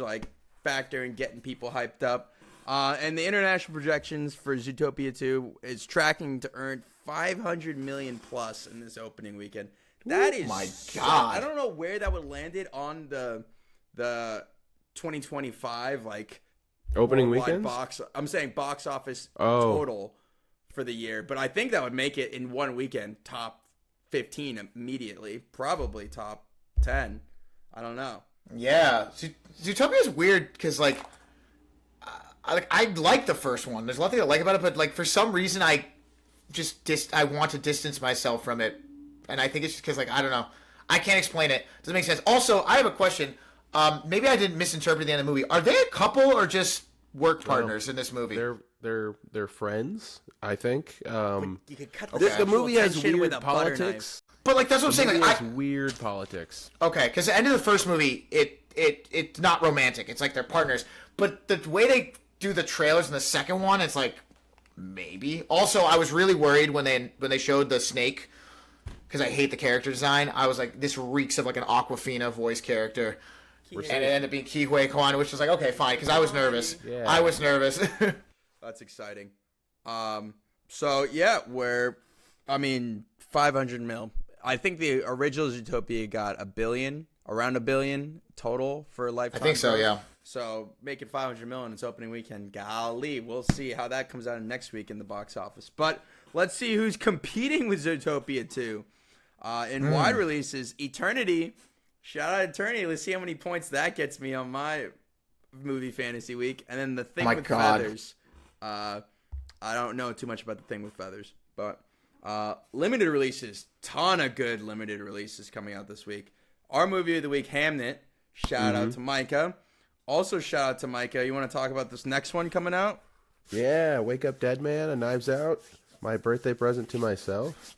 factor in getting people hyped up. And the international projections for Zootopia 2 is tracking to earn 500 million plus in this opening weekend. That is my God. I don't know where that would landed on the 2025 opening worldwide weekends. I'm saying box office total for the year, but I think that would make it in one weekend top 15 immediately, probably top 10. I don't know. Yeah, Zootopia is weird because I like the first one. There's nothing I like about it, but for some reason I want to distance myself from it. And I think it's just because, I don't know. I can't explain it. Doesn't make sense. Also, I have a question. Maybe I didn't misinterpret the end of the movie. Are they a couple or just work partners in this movie? They're friends, I think. You could cut The movie has tension with weird a butter politics. But, that's what I'm saying. It has weird politics. Okay, because the end of the first movie, it's not romantic. It's they're partners. But the way they do the trailers in the second one, it's maybe. Also, I was really worried when they showed the snake, because I hate the character design. I was this reeks of an Aquafina voice character. And it ended up being Kihue Kawano, which was okay, fine, because I was nervous. Yeah. I was nervous. That's exciting. So, yeah, 500 mil. I think the original Zootopia got around $1 billion total for lifetime. I think so, yeah. So, making 500 mil in its opening weekend, golly, we'll see how that comes out next week in the box office. But let's see who's competing with Zootopia 2. In wide releases, Eternity. Shout out Eternity. Let's see how many points that gets me on my movie fantasy week. And then The Thing with Feathers. I don't know too much about The Thing with Feathers, but limited releases. Ton of good limited releases coming out this week. Our movie of the week, Hamnet. Shout out to Micah. Also, shout out to Micah. You want to talk about this next one coming out? Yeah, Wake Up Dead Man, A Knives Out. My birthday present to myself.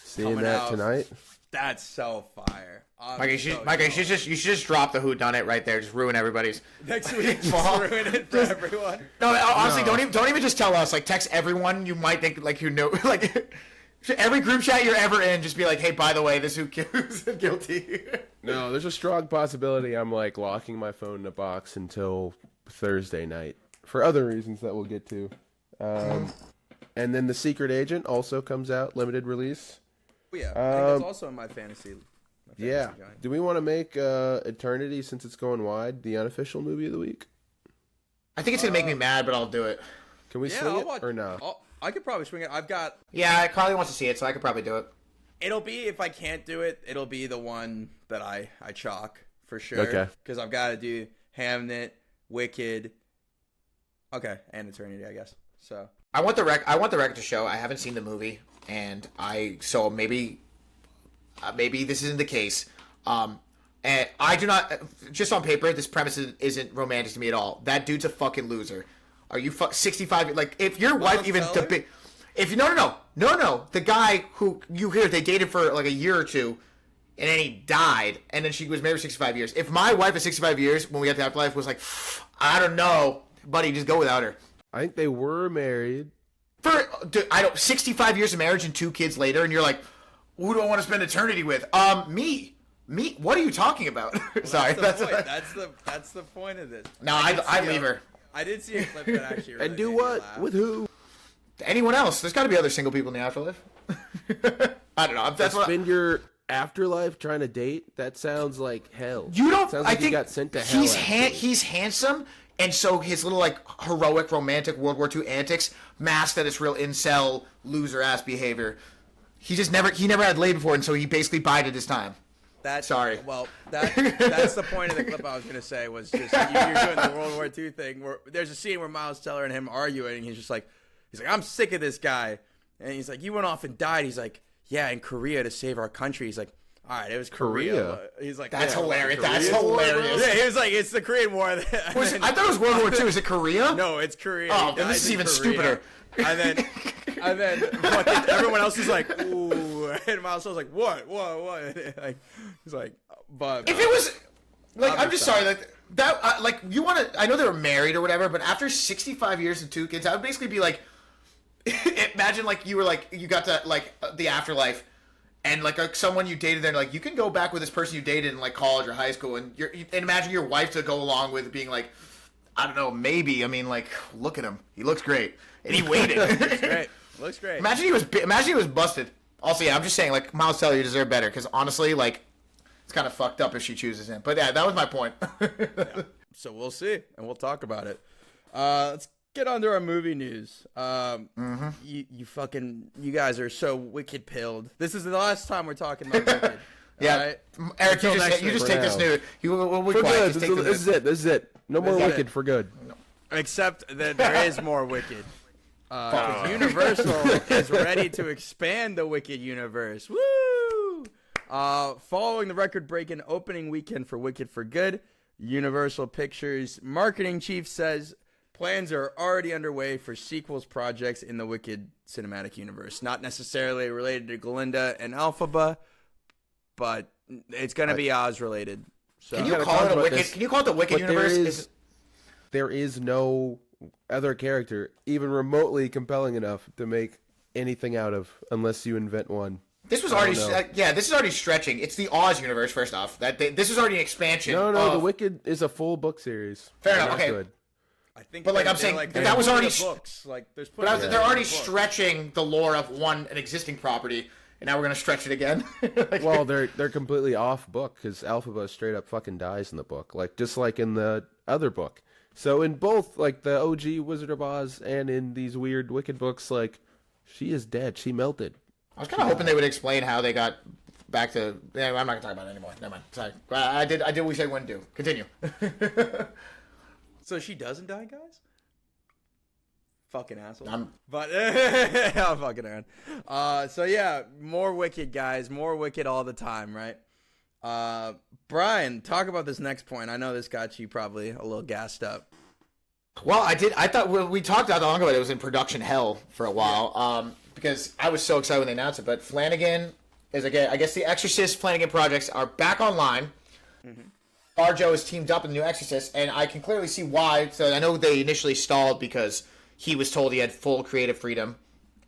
Seeing Coming that out. tonight. That's so fire. Micah, you should just drop the whodunit right there. Just ruin everybody's. Next week, just ruin it for everyone. No, honestly, don't even just tell us. Text everyone you might think you know. Every group chat you're ever in, just be hey, by the way, this who's guilty. No, there's a strong possibility I'm locking my phone in a box until Thursday night for other reasons that we'll get to. And then The Secret Agent also comes out, limited release. Oh, yeah, I think that's also in my fantasy. Yeah. Giant. Do we want to make Eternity, since it's going wide, the unofficial movie of the week? I think it's gonna make me mad, but I'll do it. Can we swing it or no? I could probably swing it. I've got. Yeah, Carly wants to see it, so I could probably do it. It'll be, if I can't do it, it'll be the one that I chalk for sure. Okay. Because I've got to do Hamnet, Wicked. Okay, and Eternity, I guess. So. I want the record to show I haven't seen the movie, and so maybe this isn't the case. And I do not, just on paper, this premise isn't romantic to me at all. That dude's a fucking loser. Are you 65? If your wife even if no, the guy who you hear they dated for a year or two, and then he died, and then she was married for 65 years. If my wife at 65 years when we got to Afterlife was I don't know, buddy, just go without her. I think they were married. 65 years of marriage and 2 kids later, and you're who do I want to spend eternity with? Me. What are you talking about? Well, Sorry, that's the point of this. No, I leave her. I did see a clip that actually really And do made me what? laugh. With who? Anyone else? There's got to be other single people in the afterlife. I don't know. That's what. Spend your afterlife trying to date? That sounds like hell. You don't. Sounds I like think you got sent to hell. He's handsome, and so his little heroic romantic World War II antics mask that it's real incel loser ass behavior. He never had laid before, and so he basically bided his time. Sorry. Well, that's the point of the clip I was gonna say was just you're doing the World War II thing where there's a scene where Miles Teller and him arguing. And he's like, I'm sick of this guy, and he's like, you went off and died. He's like, yeah, in Korea to save our country. He's like, all right, it was Korea. He's like, that's yeah, hilarious. Korea? That's hilarious. Yeah, he was like, it's the Korean War. I thought it was World War II. Is it Korea? No, it's Korea. Oh, then this is even stupider. And then fucking everyone else is like, ooh, and Miles was like, what? Like, he's like, but if it was, Like, I'm just sorry, like that. Like, you want to? I know they were married or whatever, but after 65 years and 2 kids, I would basically be like, imagine like you were like you got to like the afterlife, and like someone you dated, then like you can go back with this person you dated in like college or high school, and and imagine your wife to go along with being like, I don't know, maybe. I mean, like, look at him, he looks great, and he waited. Looks great. Imagine he was busted. Also, yeah, I'm just saying, like, Miles Teller, you deserve better, because honestly, like, it's kind of fucked up if she chooses him. But yeah, that was my point. Yeah. So we'll see, and we'll talk about it. Let's get on to our movie news. You guys are so wicked pilled. This is the last time we're talking about Wicked. Yeah, right? Eric, you just take this news. We'll be quiet. This is it. No more Wicked for good. Except that there is more Wicked. Universal is ready to expand the Wicked universe. Woo! Following the record-breaking opening weekend for Wicked for Good, Universal Pictures marketing chief says plans are already underway for sequels projects in the Wicked cinematic universe. Not necessarily related to Glinda and Elphaba, but it's going to be Oz related. So. Can you call it a Wicked? Can you call it the Wicked universe? There is no other character even remotely compelling enough to make anything out of unless you invent one. This was already this is already stretching. It's the Oz universe. First off, this is already an expansion. No, the Wicked is a full book series. Fair enough. Okay. Good. I think, but like I'm saying, that was already books. Like there's. But they're already stretching the lore of an existing property, and now we're gonna stretch it again. Well, they're completely off book because Elphaba straight up fucking dies in the book, like just like in the other book. So in both, like the OG Wizard of Oz and in these weird Wicked books, like she is dead. She melted. I was kind of hoping they would explain how they got back to. Yeah, I'm not gonna talk about it anymore. Never mind. Sorry. I did what we said we wouldn't do. Continue. So she doesn't die, guys? Fucking asshole. I'm fucking around. So yeah, more Wicked, guys. More Wicked all the time, right? Brian, talk about this next point. I know this got you probably a little gassed up. Well, I did. I thought we talked not that long ago. It was in production hell for a while. Because I was so excited when they announced it. But Flanagan is again. I guess the Exorcist Flanagan projects are back online. Mm-hmm. Barjo is teamed up with the new Exorcist, and I can clearly see why. So I know they initially stalled because he was told he had full creative freedom,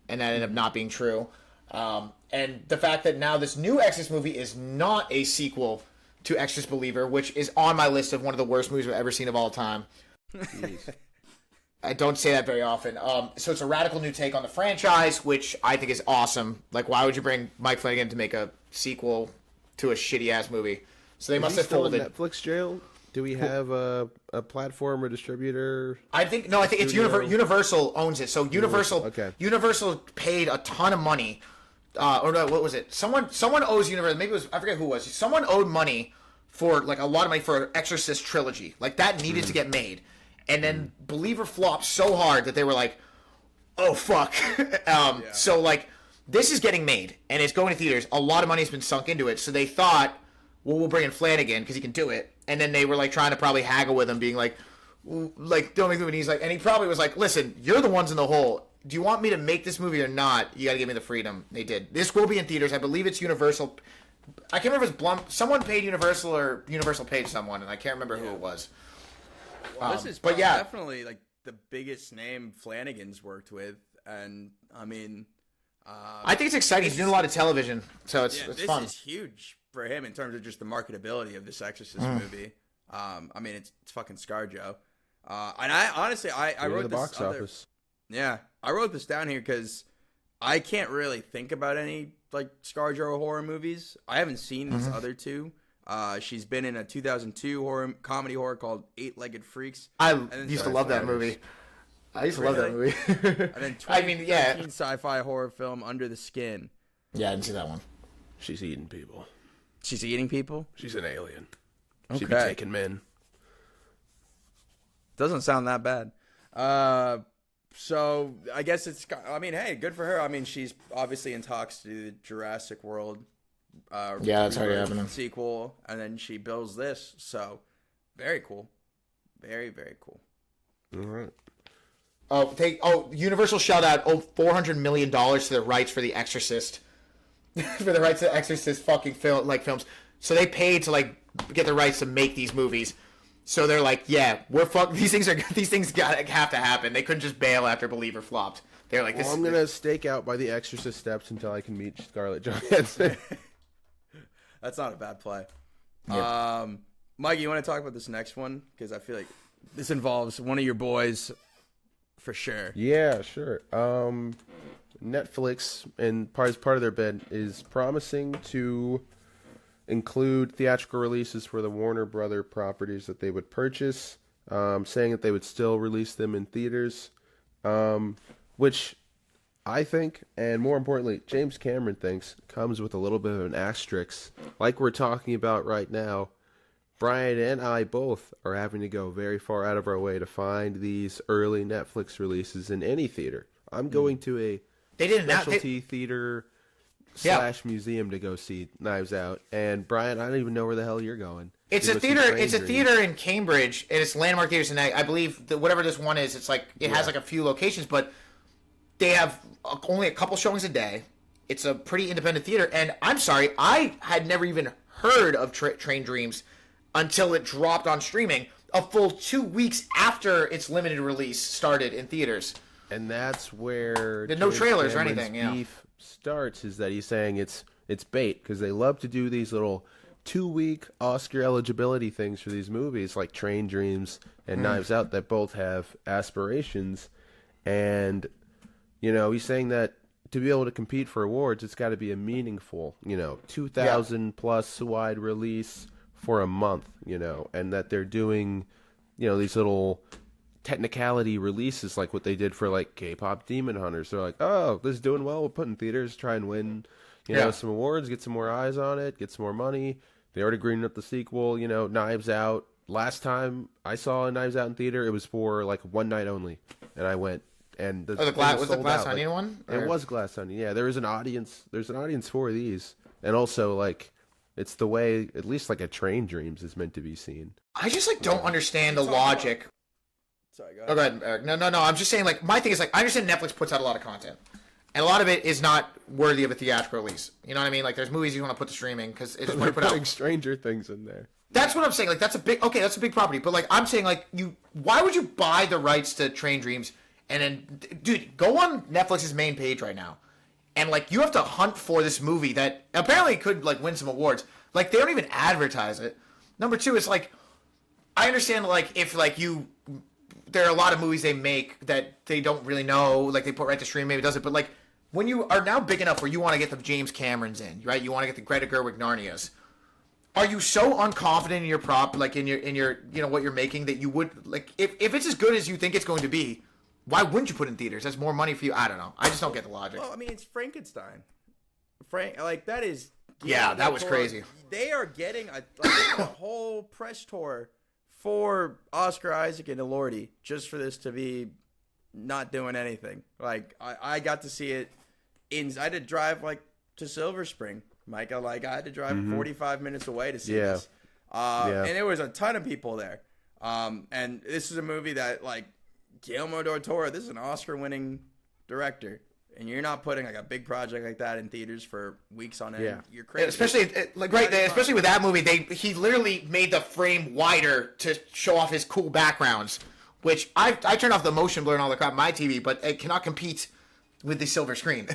and that ended up not being true. And the fact that now this new Exorcist movie is not a sequel to Exorcist Believer, which is on my list of one of the worst movies I've ever seen of all time. I don't say that very often. So it's a radical new take on the franchise, which I think is awesome. Like, why would you bring Mike Flanagan to make a sequel to a shitty-ass movie? So they must have still folded. In Netflix jail? Do we have a platform or distributor? I think it's Universal owns it. So Universal paid a ton of money. Or no, what was it? Someone owes Universal. Maybe it was, I forget who it was. Someone owed money for like a lot of money for an Exorcist trilogy. Like that needed to get made, and then Believer flopped so hard that they were like, "Oh fuck!" So like this is getting made and it's going to theaters. A lot of money has been sunk into it. So they thought, well, we'll bring in Flanagan because he can do it. And then they were like trying to probably haggle with him, being like don't make the movie. And he's like, and he probably was like, listen, you're the ones in the hole. Do you want me to make this movie or not? You got to give me the freedom. They did. This will be in theaters. I believe it's Universal. I can't remember if it's Blum. Someone paid Universal or Universal paid someone, and I can't remember who it was. Well, this is definitely like the biggest name Flanagan's worked with, and I mean, I think it's exciting. He's doing a lot of television, so it's fun. This is huge for him in terms of just the marketability of this Exorcist movie. I mean, it's fucking ScarJo. And I honestly, I wrote this box office. Yeah, I wrote this down here because I can't really think about any like ScarJo horror movies. I haven't seen these other two. She's been in a 2002 comedy horror called Eight-Legged Freaks. I used to love that movie. I used to love that movie. And then sci-fi horror film Under the Skin. Yeah, I didn't see that one. She's eating people. She's eating people? She's an alien. Okay. She'd be taking men. Doesn't sound that bad. So I guess hey, good for her. I mean, she's obviously in talks to do the Jurassic World that's already happening. Sequel, and then she builds this. So very cool. Very, very cool. All right. Universal shelled out $400 million to the rights for The Exorcist. For the rights to Exorcist fucking films. So they paid to like get the rights to make these movies. So they're like, yeah, we're fuck. These things have to happen. They couldn't just bail after Believer flopped. They're like, I'm gonna stake out by the Exorcist steps until I can meet Scarlett Johansson. That's not a bad play. Yeah. Mike, you want to talk about this next one? Because I feel like this involves one of your boys for sure. Yeah, sure. Netflix, and as part of their bid, is promising to include theatrical releases for the Warner Brother properties that they would purchase, saying that they would still release them in theaters, which I think, and more importantly, James Cameron thinks, comes with a little bit of an asterisk. Like we're talking about right now, Brian and I both are having to go very far out of our way to find these early Netflix releases in any theater. I'm going to a specialty theater / museum to go see Knives Out. And Brian, I don't even know where the hell you're going. It's a theater. It's a theater in Cambridge, and it's Landmark Theaters. And I believe that whatever this one is, it's like it has like a few locations, but they have only a couple showings a day. It's a pretty independent theater, and I'm sorry, I had never even heard of Train Dreams until it dropped on streaming a full 2 weeks after its limited release started in theaters. And that's where no trailers Cameron's or anything. Beef starts is that he's saying it's bait because they love to do these little 2-week Oscar eligibility things for these movies like Train Dreams and Knives Out that both have aspirations. And he's saying that to be able to compete for awards, it's got to be a meaningful 2,000 plus wide release for a month, and that they're doing these little technicality releases like what they did for like K-pop Demon Hunters. They're like, oh, this is doing well, we'll put in theaters, try and win some awards, get some more eyes on it, get some more money. They already greened up the sequel, Knives Out. Last time I saw a Knives Out in theater, it was for like one night only, and I went. And was the Glass Onion one? It was Glass Onion. Yeah, there's an audience for these, and also like it's the way at least like a Train Dreams is meant to be seen. I just like don't understand the logic. Sorry, go ahead. Go ahead, Eric. No. I'm just saying, like, my thing is, like, I understand Netflix puts out a lot of content. And a lot of it is not worthy of a theatrical release. You know what I mean? Like, there's movies you want to put to streaming because it's what you put out. Stranger Things in there. That's what I'm saying. Like, that's a big property. But, like, I'm saying, like, why would you buy the rights to Train Dreams and then, dude, go on Netflix's main page right now. And, like, you have to hunt for this movie that apparently could, like, win some awards. Like, they don't even advertise it. Number two, it's like, I understand, like, if, like, there are a lot of movies they make that they don't really know, like they put right to stream, maybe it does it, but like when you are now big enough where you want to get the James Camerons in, right? You want to get the Greta Gerwig Narnias. Are you so unconfident in your prop, like in your what you're making that you would like if it's as good as you think it's going to be, why wouldn't you put it in theaters? That's more money for you. I don't know. I just don't get the logic. Well, I mean, it's Frankenstein. Like that is that was crazy. They are getting a whole press tour for Oscar Isaac and Elordi just for this to be not doing anything. Like I got to see it I had to drive like to Silver Spring, Micah. Like I had to drive 45 minutes away to see this. And there was a ton of people there. And this is a movie that like Guillermo del Toro, this is an Oscar-winning director. And you're not putting like a big project like that in theaters for weeks on end. Yeah. You're crazy. Especially with that movie, he literally made the frame wider to show off his cool backgrounds, which I turned off the motion blur and all the crap on my TV, but it cannot compete with the silver screen.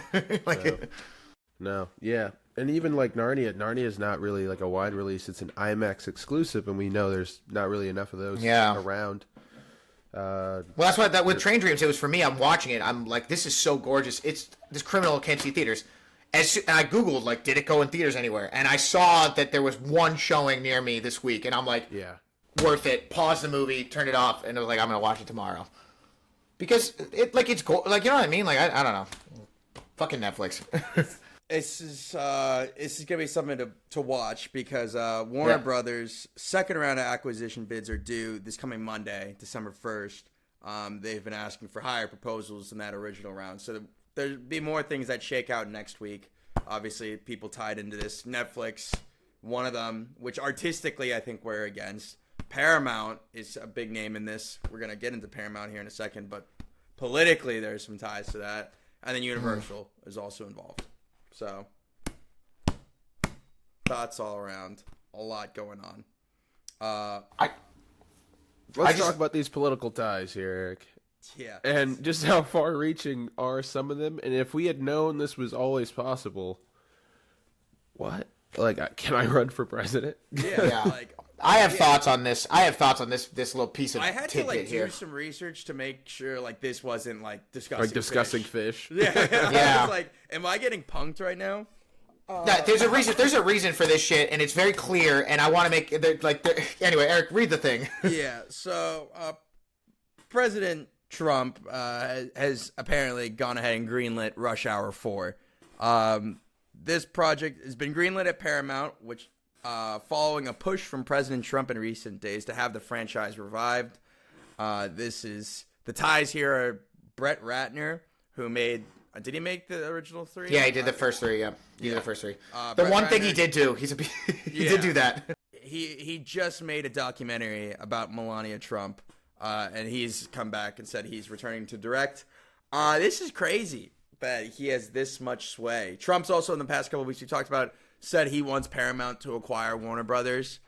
No. Yeah. And even like Narnia is not really like a wide release. It's an IMAX exclusive, and we know there's not really enough of those around. Well, that's why with Train Dreams, it was for me. I'm watching it. I'm like, this is so gorgeous. It's this criminal can't see theaters. And I Googled, like, did it go in theaters anywhere? And I saw that there was one showing near me this week. And I'm like, worth it. Pause the movie, turn it off. And I was like, I'm going to watch it tomorrow. Because, it's cool. Like, you know what I mean? Like, I don't know. Fucking Netflix. This is gonna be something to watch because Warner Brothers' second round of acquisition bids are due this coming Monday, December 1st. They've been asking for higher proposals than that original round, so there'll be more things that shake out next week. Obviously, people tied into this. Netflix, one of them, which artistically I think we're against. Paramount is a big name in this. We're gonna get into Paramount here in a second, but politically there's some ties to that, and then Universal is also involved. So, thoughts all around. a lot going on. Let's talk about these political ties here, Eric. Yeah. And just how far-reaching are some of them. And if we had known this was always possible, what? Like, can I run for president? Yeah. I have thoughts on this. I have thoughts on this little piece of I had to tidbit here. do some research to make sure this wasn't discussing Like discussing fish. Yeah. Yeah. I was like, am I getting punked right now? There's a reason. There's a reason for this shit, and it's very clear. And I want to make anyway. Eric, read the thing. Yeah. So, President Trump has apparently gone ahead and greenlit Rush Hour 4. This project has been greenlit at Paramount, which following a push from President Trump in recent days to have the franchise revived. The ties here are Brett Ratner, who made. Did he make the original 3? Yeah, he did the first 3. Yeah, he did the first 3. The Brett one thing Ratner, he did do, he did do that. He just made a documentary about Melania Trump, and he's come back and said he's returning to direct. This is crazy that he has this much sway. Trump's also in the past couple of weeks we talked about said he wants Paramount to acquire Warner Brothers.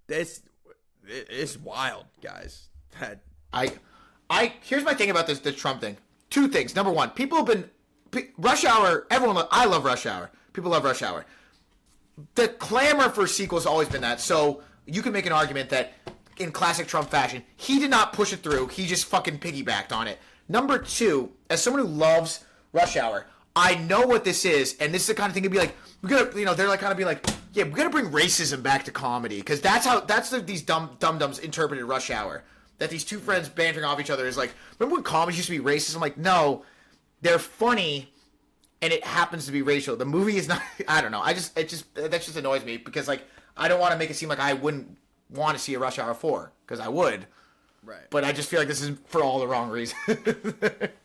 This is wild, guys. Here's my thing about the Trump thing. 2 things. Number 1, people have been Rush Hour. I love Rush Hour. People love Rush Hour. The clamor for sequels has always been that. So you can make an argument that in classic Trump fashion, he did not push it through. He just fucking piggybacked on it. Number 2, as someone who loves Rush Hour, I know what this is, and this is the kind of thing to be like, we're gonna, they're like kind of be like, yeah, we're gonna bring racism back to comedy because these dum-dums interpreted Rush Hour. That these 2 friends bantering off each other is like, remember when comedy used to be racist? I'm like, no, they're funny, and it happens to be racial. The movie is not. I don't know. That just annoys me because I don't want to make it seem like I wouldn't want to see a Rush Hour 4 because I would. Right. But I just feel like this is for all the wrong reasons.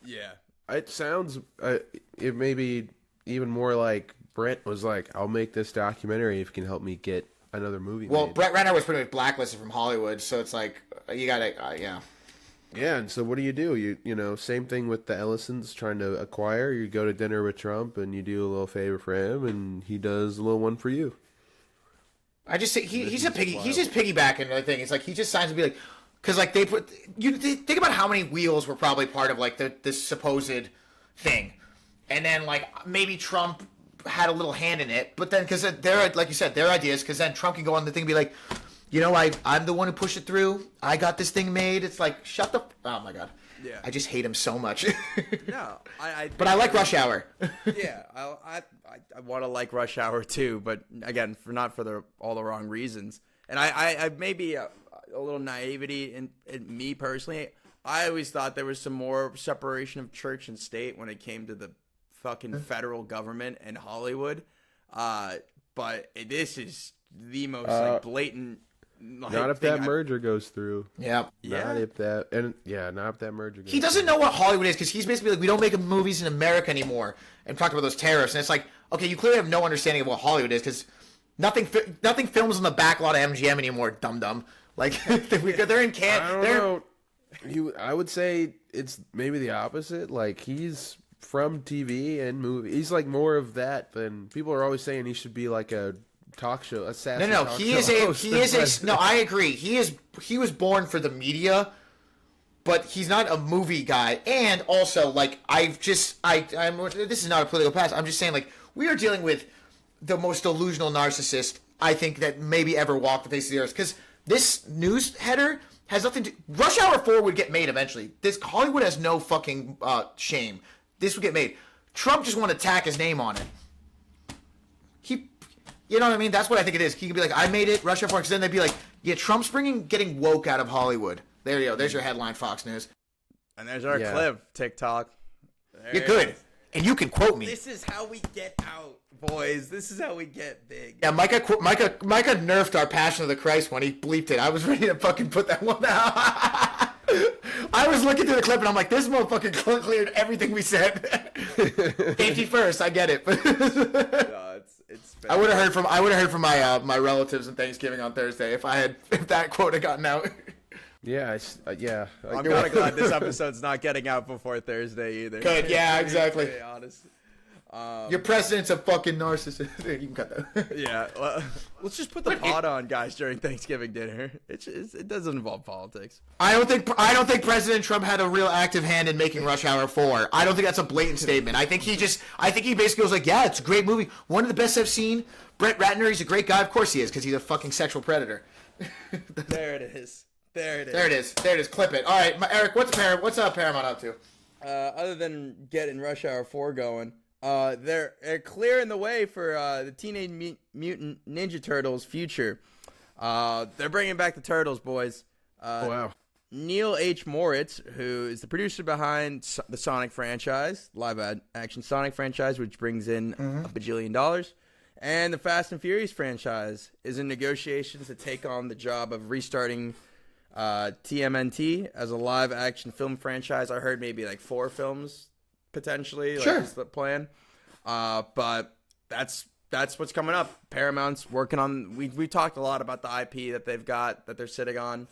Yeah. It sounds. It may be even more like Brent was like, "I'll make this documentary if you can help me get another movie." Well, made. Brett Ratner was pretty much blacklisted from Hollywood, so it's like you gotta, yeah. Yeah, and so what do? You same thing with the Ellisons trying to acquire. You go to dinner with Trump, and you do a little favor for him, and he does a little one for you. I just say he's just piggybacking the thing. It's like he just signs to be like, because they think about how many wheels were probably part of this supposed thing, and then maybe Trump had a little hand in it, but then because they're like you said, their ideas, because then Trump can go on the thing and be like, I'm the one who pushed it through. I got this thing made. It's like, shut the. Oh my god. Yeah. I just hate him so much. No, but I like Rush Hour. Yeah, I want to like Rush Hour too, but again, not for all the wrong reasons. And I maybe a little naivety in me personally. I always thought there was some more separation of church and state when it came to the fucking federal government and Hollywood. But this is the most blatant. Not if that merger goes through. Yeah. Not if that merger goes He doesn't know what Hollywood is because he's basically like, we don't make movies in America anymore, and talked about those tariffs. And it's like, okay, you clearly have no understanding of what Hollywood is because nothing films on the back lot of MGM anymore, dum-dum. Like, they're in Canada. I don't know. I would say it's maybe the opposite. Like, he's from TV and movie. He's like more of that than people are always saying he should be like a talk show, a sassy No, talk he show is host. no, I agree. He was born for the media, but he's not a movie guy. And also, like, this is not a political pass. I'm just saying, like, we are dealing with the most delusional narcissist I think that maybe ever walked the face of the earth. Because this news header has nothing to. Rush Hour 4 would get made eventually. This Hollywood has no fucking shame. This would get made. Trump just want to tack his name on it. You know what I mean? That's what I think it is. He could be like, I made it, Rush Hour 4, because then they'd be like, yeah, Trump's getting woke out of Hollywood. There you go. There's your headline, Fox News. And there's our clip, TikTok. You're good. And you can quote me. This is how we get out, boys. This is how we get big. Yeah, Micah nerfed our Passion of the Christ one. He bleeped it. I was ready to fucking put that one out. I was looking through the clip and I'm like, this motherfucker cleared everything we said. Safety first, I get it. No, it's I would have heard from my relatives on Thanksgiving on Thursday if that quote had gotten out. Yeah, yeah. I'm kind of glad this episode's not getting out before Thursday either. Good, yeah, exactly. To be honest. Your president's a fucking narcissist. You can cut that. Yeah, let's just put the pot on, guys, during Thanksgiving dinner. It doesn't involve politics. I don't think President Trump had a real active hand in making Rush Hour 4. I don't think that's a blatant statement. I think he basically was like, yeah, it's a great movie, one of the best I've seen. Brett Ratner, he's a great guy. Of course he is, because he's a fucking sexual predator. There it is. There it is. Clip it. All right, Eric, what's Paramount up to? Other than getting Rush Hour 4 going, they're clearing the way for the Teenage Mutant Ninja Turtles future. They're bringing back the Turtles, boys. Wow. Neil H. Moritz, who is the producer behind the Sonic franchise, live-action Sonic franchise, which brings in $1 bajillion, and the Fast and Furious franchise, is in negotiations to take on the job of restarting TMNT as a live-action film franchise. I heard maybe like 4 films potentially. Sure. Is the plan. But that's what's coming up. Paramount's working on. We talked a lot about the IP that they've got that they're sitting on.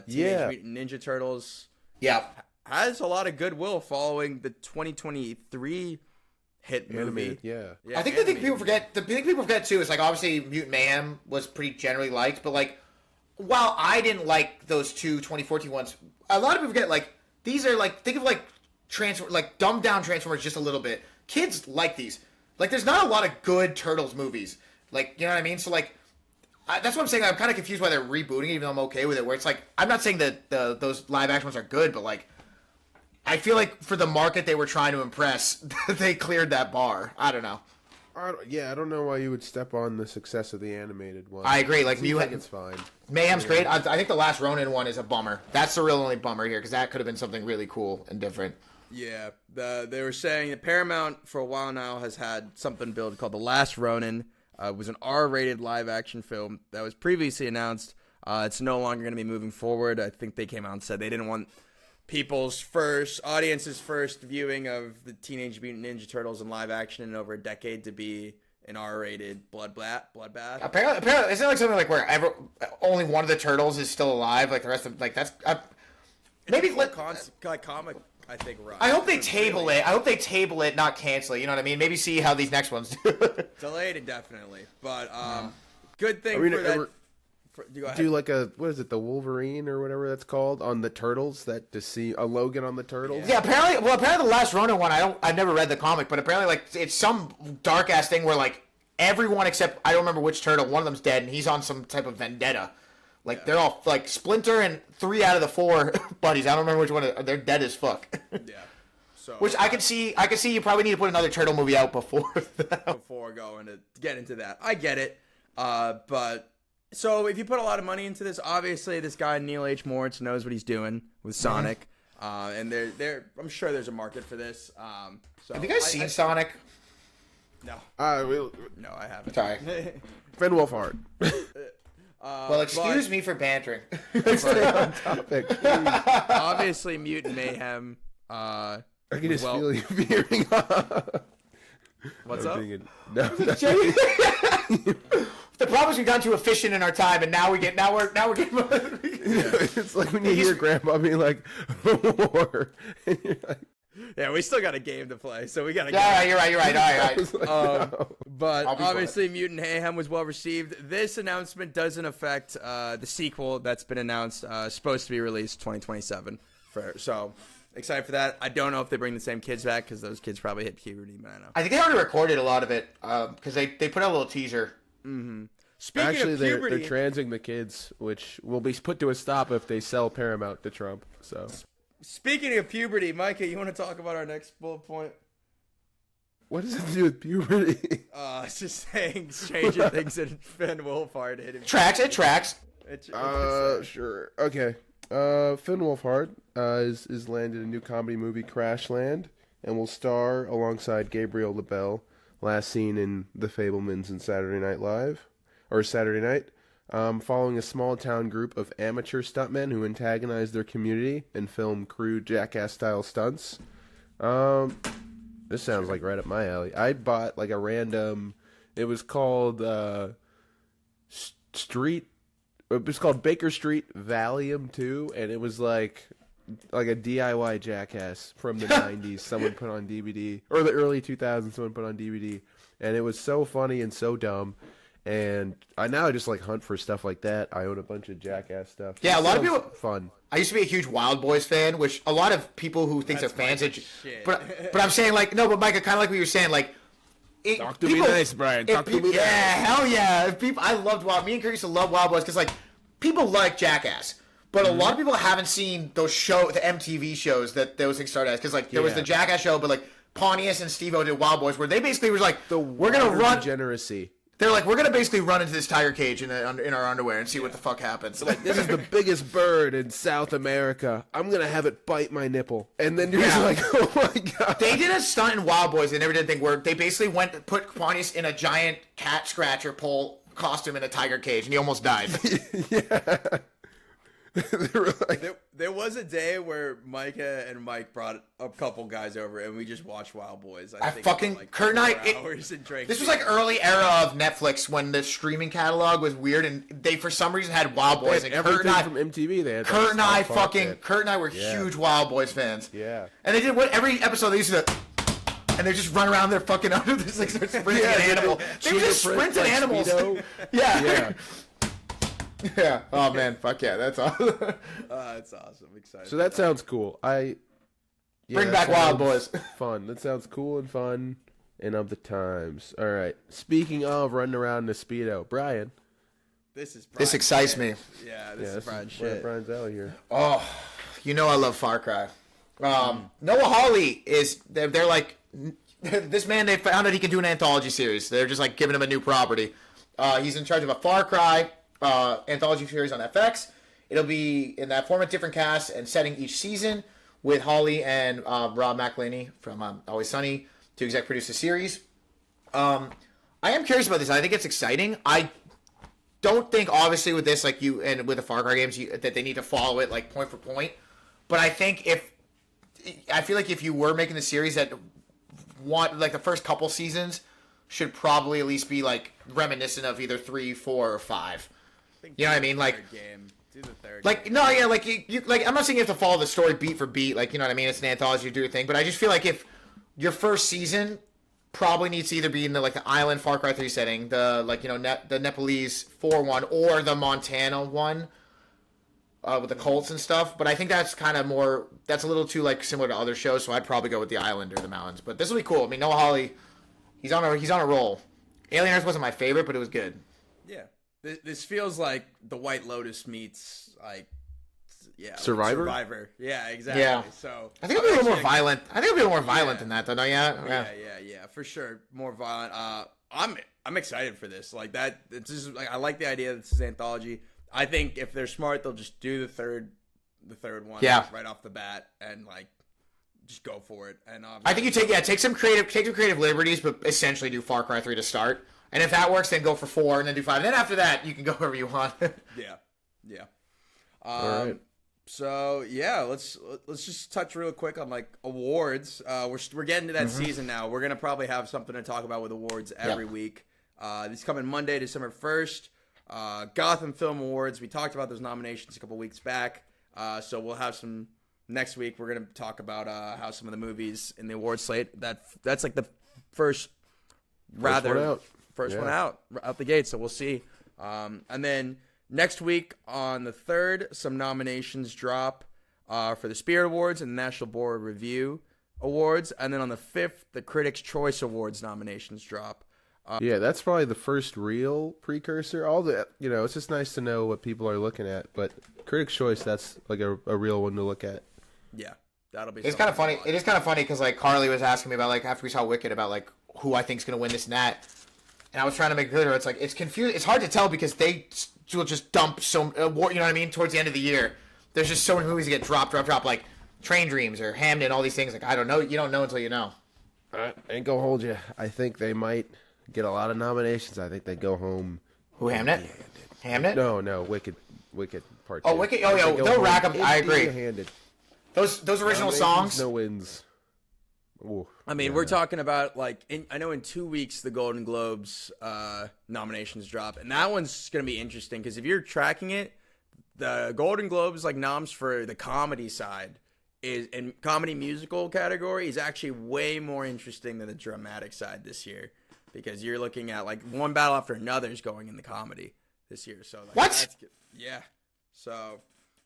Teenage Mutant Ninja Turtles. Yeah, has a lot of goodwill following the 2023 hit movie. Animated, yeah. I think the thing people forget too is like obviously Mutant Mayhem was pretty generally liked, but like while I didn't like those two 2014 ones, a lot of people forget like these are like think of like dumbed down Transformers just a little bit. Kids like these. Like there's not a lot of good Turtles movies. Like you know what I mean? So like that's what I'm saying. I'm kind of confused why they're rebooting it, even though I'm okay with it. Where it's like I'm not saying that those live action ones are good, but like I feel like for the market they were trying to impress, they cleared that bar. I don't know. I don't know why you would step on the success of the animated one. I agree. Like it's fine. Mayhem's great. I think the last Ronin one is a bummer. That's the real only bummer here because that could have been something really cool and different. Yeah, they were saying that Paramount for a while now has had something built called The Last Ronin. It was an R-rated live-action film that was previously announced. It's no longer going to be moving forward. I think they came out and said they didn't want audience's first viewing of the Teenage Mutant Ninja Turtles in live action in over a decade to be an R-rated bloodbath. Apparently, isn't it like something like where only one of the turtles is still alive? Like the rest of like that's maybe like comic. I think right. I hope they table it. I hope they table it, not cancel it. You know what I mean? Maybe see how these next ones do. Delayed indefinitely, but good thing for that. Do like what is it, the Wolverine or whatever that's called on the Turtles? That to see a Logan on the Turtles? Yeah, apparently the last Ronin one. I've never read the comic, but apparently like it's some dark ass thing where like everyone except I don't remember which turtle. One of them's dead, and he's on some type of vendetta. Like they're all like Splinter and 3 out of the 4 buddies. I don't remember which one. They're dead as fuck. Yeah. So which I could see. You probably need to put another turtle movie out before that. Before going to get into that. I get it. But so if you put a lot of money into this, obviously this guy Neil H. Moritz knows what he's doing with Sonic. And I'm sure there's a market for this. So have you guys seen Sonic? No. No, I haven't. Sorry. Finn Wolfhard. Well, excuse me for bantering. Stay on topic. Obviously, Mutant Mayhem. I can just feel you veering off. What's up? The problem is we've gone too efficient in our time, and now we're getting. It's like when you hear Grandpa being like, "War," and you're like. Yeah, we still got a game to play, so we got to. Yeah, you're right. All right. No. But obviously, Mutant Mayhem was well received. This announcement doesn't affect the sequel that's been announced, supposed to be released 2027. So excited for that. I don't know if they bring the same kids back because those kids probably hit puberty, but I know. I think they already recorded a lot of it because they put out a little teaser. Mm-hmm. Actually, they're transing the kids, which will be put to a stop if they sell Paramount to Trump. So. Speaking of puberty, Micah, you want to talk about our next bullet point? What does it do with puberty? It's just saying stranger things than Finn Wolfhard hit him. It tracks. Sure. Okay. Finn Wolfhard is landed a new comedy movie, Crashland, and will star alongside Gabriel LaBelle, last seen in The Fabelmans and Saturday Night Live, or Saturday Night. Following a small-town group of amateur stuntmen who antagonize their community and film crude jackass-style stunts. This sounds like right up my alley. I bought like a random... It was called It was called Baker Street Valium 2, and it was like like a DIY Jackass from the 90s someone put on DVD, or the early 2000s someone put on DVD, and it was so funny and so dumb. And I now just like hunt for stuff like that. I own a bunch of Jackass stuff. Yeah, a lot of people fun. I used to be a huge Wild Boys fan, which a lot of people who think they're fans of. But I'm saying like no, but Micah, kind of like what you're saying, like. Talk to me nice, Brian. Talk to me nice. Yeah, hell yeah. I loved Wild. Me and Chris used to love Wild Boys because like people like Jackass, but a lot of people haven't seen those the MTV shows that those things started as. Because like there was the Jackass show, but like Pontius and Steve-O did Wild Boys, where they basically was like, we're gonna run degeneracy. They're like, we're gonna basically run into this tiger cage in our underwear and see what the fuck happens. Like, this is the biggest bird in South America. I'm gonna have it bite my nipple, and then you're just like, oh my god. They did a stunt in Wild Boys. They never did a thing where they basically put Pontius in a giant cat scratcher pole costume in a tiger cage, and he almost died. Yeah. There was a day where Micah and Mike brought a couple guys over and we just watched Wild Boys. I fucking Kurt and this was like early era of Netflix when the streaming catalog was weird, and they for some reason had Wild Boys. And Kurt and I from MTV. They had Kurt and I were huge Wild Boys fans. Yeah, and they did every episode they used to. And they just run around there fucking under this like sprinting an animal. They were just sprinting animals. Yeah. Yeah. Oh man, fuck yeah, that's awesome. That's awesome. Excited. So that sounds cool. Bring back Wild Boys. Fun. That sounds cool and fun and of the times. All right. Speaking of running around in a Speedo, Brian. This excites me. Yeah, this is Brian shit. Brian's out here. Oh, you know I love Far Cry. Noah Hawley they're like this man. They found out he can do an anthology series. They're just like giving him a new property. He's in charge of a Far Cry anthology series on FX. It'll be in that format, different cast and setting each season, with Hawley and Rob McElhenney from Always Sunny to exec produce the series. I am curious about this. I think it's exciting. I don't think, obviously, with this, like you and with the Far Cry games, that they need to follow it like point for point. But I think I feel like if you were making the series, that like the first couple seasons should probably at least be like reminiscent of either 3, 4, or 5. You know what I mean? Like, do the third. Like, no, yeah, like you like. I'm not saying you have to follow the story beat for beat. Like, you know what I mean? It's an anthology, you do your thing. But I just feel like if your first season probably needs to either be in the island Far Cry 3 setting, the the Nepalese 4 one, or the Montana one with the Colts and stuff. But I think that's kind of more. That's a little too similar to other shows. So I'd probably go with the island or the mountains. But this will be cool. I mean, Noah Hawley, he's on a roll. Alien Earth wasn't my favorite, but it was good. Yeah. This feels like the White Lotus meets Survivor. Yeah, exactly. Yeah. So I think it'll be a little more violent. I think it'll be a little more violent than that, though. No, yeah, for sure, more violent. I'm excited for this. Like that. It's just I like the idea that this is anthology. I think if they're smart, they'll just do the third one right off the bat and just go for it. And I think you take some creative liberties, but essentially do Far Cry 3 to start. And if that works, then go for 4 and then do 5. And then after that, you can go wherever you want. Yeah. All right. So yeah, let's just touch real quick on awards. We're getting to that season now. We're gonna probably have something to talk about with awards every week. This coming Monday, December 1st. Gotham Film Awards. We talked about those nominations a couple weeks back. So we'll have some next week. We're gonna talk about how some of the movies in the award slate. That's like the first one out the gate, so we'll see. And then next week on the 3rd, some nominations drop for the Spirit Awards and the National Board Review Awards. And then on the 5th, the Critics' Choice Awards nominations drop. That's probably the first real precursor. All the, it's just nice to know what people are looking at. But Critics' Choice, that's like a real one to look at. Yeah, that'll be. It's kind of funny. It is kind of funny because Carly was asking me about after we saw Wicked about who I think is going to win this and that. And I was trying to make it clear. It's it's confusing. It's hard to tell because they will just dump you know what I mean? Towards the end of the year, there's just so many movies that get dropped, like Train Dreams or Hamden, all these things. I don't know. You don't know until you know. I ain't gonna hold you. I think they might get a lot of nominations. I think they go home. Who, Hamnet? Hamnet? No, Wicked Part 2. Oh, Wicked. Oh, yeah, they'll rack them. I agree. Handed. Those original songs. No wins. Ooh, I mean, we're talking about I know in 2 weeks the Golden Globes nominations drop, and that one's going to be interesting because if you're tracking it, the Golden Globes like noms for the comedy side is in comedy musical category is actually way more interesting than the dramatic side this year, because you're looking at like one battle after another is going in the comedy this year. So like, what? Yeah. So.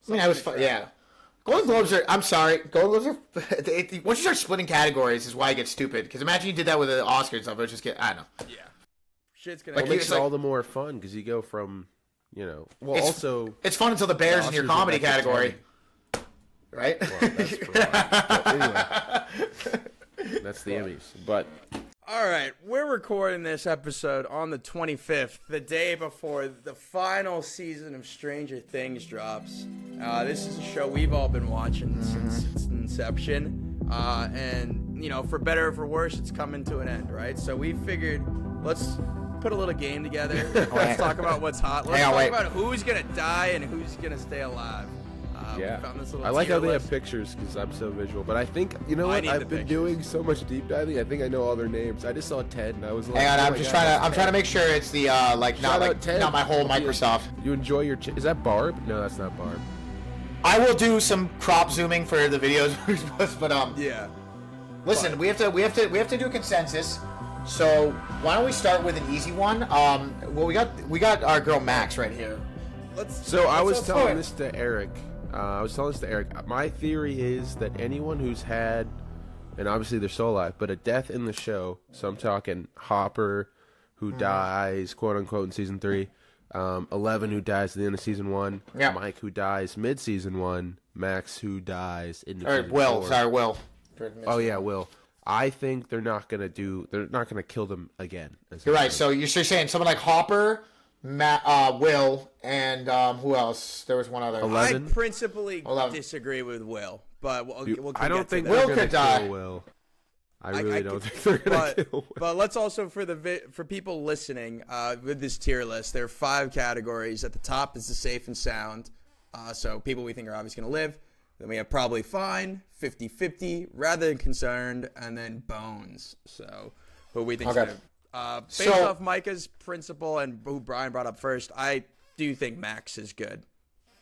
I mean, I was yeah. Golden Globes are. I'm sorry. Golden Globes are. Once you start splitting categories, is why it gets stupid. Because imagine you did that with the Oscars and stuff. It would just get. I don't know. Yeah. Shit's gonna. Like, it makes it all the more fun because you go from, well, it's fun until the Bears in your comedy category, right? Well, that's for but anyway, that's the Emmys. But all right, we're recording this episode on the 25th, the day before the final season of Stranger Things drops. This is a show we've all been watching since its inception, and for better or for worse, it's coming to an end, right? So we figured, let's put a little game together. Let's talk about what's hot. Let's talk about who's gonna die and who's gonna stay alive. Yeah, I like how they have pictures because I'm so visual. But I think, you know what? I've been doing so much deep diving. I think I know all their names. I just saw Ted and I was like, hang on, I'm trying to make sure it's the not my whole Microsoft. You enjoy your is that Barb? No, that's not Barb. I will do some crop zooming for the videos, but yeah. Listen, we have to do a consensus. So why don't we start with an easy one? Well, we got our girl Max right here. I was telling this to Eric. My theory is that anyone who's had, and obviously they're still alive, but a death in the show. So I'm talking Hopper, who dies, quote unquote, in season 3. 11, who dies at the end of season 1. Yeah. Mike, who dies mid season 1. Max, who dies in season Will. 4. Sorry, Will. Oh yeah, Will. I think they're not gonna kill them again. You're right. So you're saying someone like Hopper, Will, and who else? There was one other. 11? I principally disagree with Will, but I don't think Will could die. Will. I really don't think they're gonna kill Will. But let's also for people listening with this tier list, there are 5 categories. At the top is the safe and sound, so people we think are obviously gonna live. Then we have probably fine, 50-50, rather than concerned, and then bones. So who we think is gonna based off Micah's principle and who Brian brought up first, I do think Max is good.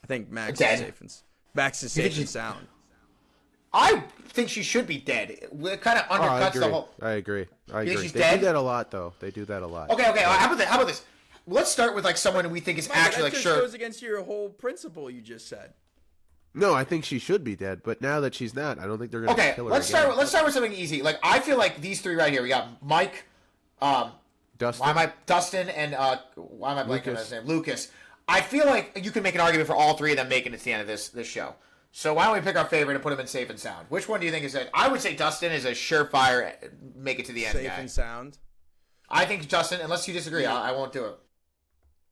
I think Max is safe and sound. I think she should be dead. It kind of undercuts the whole. I agree. She's they dead? do that a lot, though. They do that a lot. Okay. How about this? Let's start with like someone we think is actually that sure. goes against your whole principle you just said. No, I think she should be dead, but now that she's not, I don't think they're going to kill her. Let's start with something easy. Like I feel like these 3 right here. We got Mike, Dustin, and why am I blanking on his name? Lucas. I feel like you can make an argument for all 3 of them making it to the end of this show. So why don't we pick our favorite and put him in safe and sound? Which one do you think is it? I would say Dustin is a surefire make it to the end safe guy. And sound. I think Dustin, unless you disagree, I won't do it.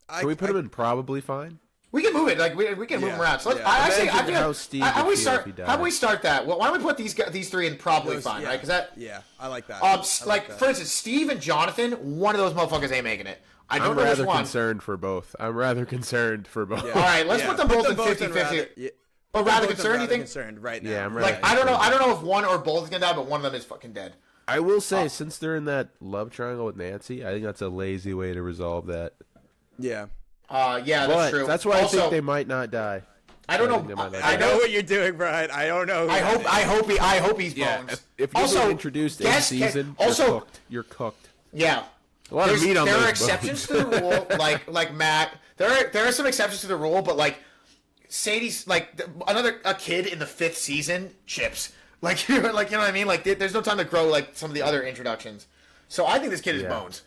Can we put him in probably fine? We can move it. Like we can move him around. So how do we start that? Well, why don't we put these 3 in probably fine, right? Because that. Yeah, I like that. For instance, Steve and Jonathan, one of those motherfuckers ain't making it. I'm rather concerned for both. Yeah. All right, let's put them both in 50-50. But rather concerned, you think? Concerned right now. Yeah, I'm I don't know if one or both is gonna die, but one of them is fucking dead. I will say, since they're in that love triangle with Nancy, I think that's a lazy way to resolve that. Yeah. That's true. That's why I think they might not die. I don't know. I know what you're doing, Brian. I don't know. I hope he's bones. If you're being introduced in season, you're cooked. Yeah. A lot of meat on those There are bones. exceptions to the rule, like Matt. There are some exceptions to the rule, but like Sadie's like a kid in the 5th season, chips. Like you know what I mean? Like there's no time to grow like some of the other introductions. So I think this kid is bones.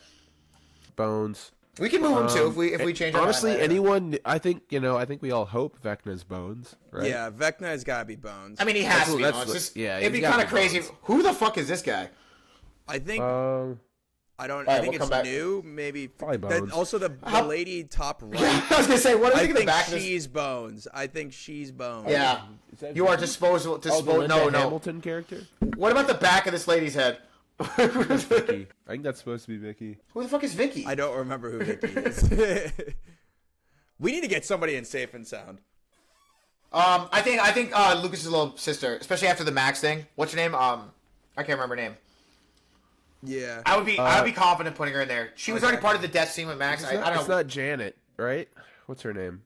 Bones. We can move him too if we change. Honestly, anyone. I think we all hope Vecna's bones, right? Yeah, Vecna has got to be bones. I mean, he has to be bones. It'd be kind of crazy. Who the fuck is this guy? I think. I don't. Right, I think it's new. Maybe. Probably bones. Also, the lady top right. I was gonna say, what do you think of the back of this? She's bones. I think she's bones. Yeah. You are disposable. No. Hamilton character. What about the back of this lady's head? Vicky. I think that's supposed to be Vicky. Who the fuck is Vicky? I don't remember who Vicky is. We need to get somebody in safe and sound. I think Lucas's little sister, especially after the Max thing. What's her name? I can't remember her name. Yeah. I would be confident putting her in there. She was already part of the death scene with Max. I don't know. It's not Janet, right? What's her name?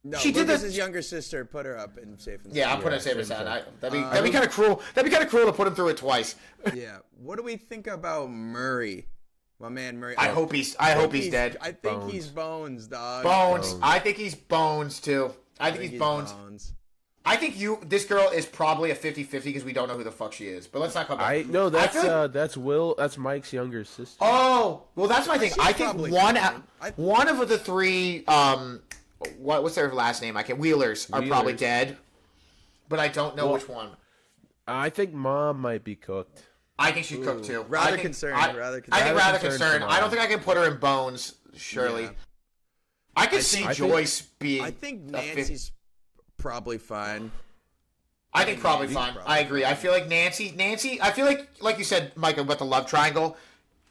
No, she did Lucas's younger sister put her up in safe and sound. Yeah, I'm putting her safe and sound. That'd be kind of cruel. That'd be kind of cruel to put him through it twice. Yeah. What do we think about Murray? My man Murray. I hope he's dead. I think he's Bones, dog. Bones. I think he's Bones too. I think he's Bones. I think this girl is probably a 50-50 because we don't know who the fuck she is. But let's not come back. That's Will. That's Mike's younger sister. Oh, well, that's my thing. I think one of the three. What's their last name? Wheelers are probably dead, but I don't know which one. I think Mom might be cooked. I think she's cooked too. Rather concerned. I think rather concerned. I don't think I can put her in Bones. Surely, I can see Joyce being. I think Nancy's probably fine. I think probably fine. I agree. I feel like Nancy. I feel like you said, Mike, about the love triangle.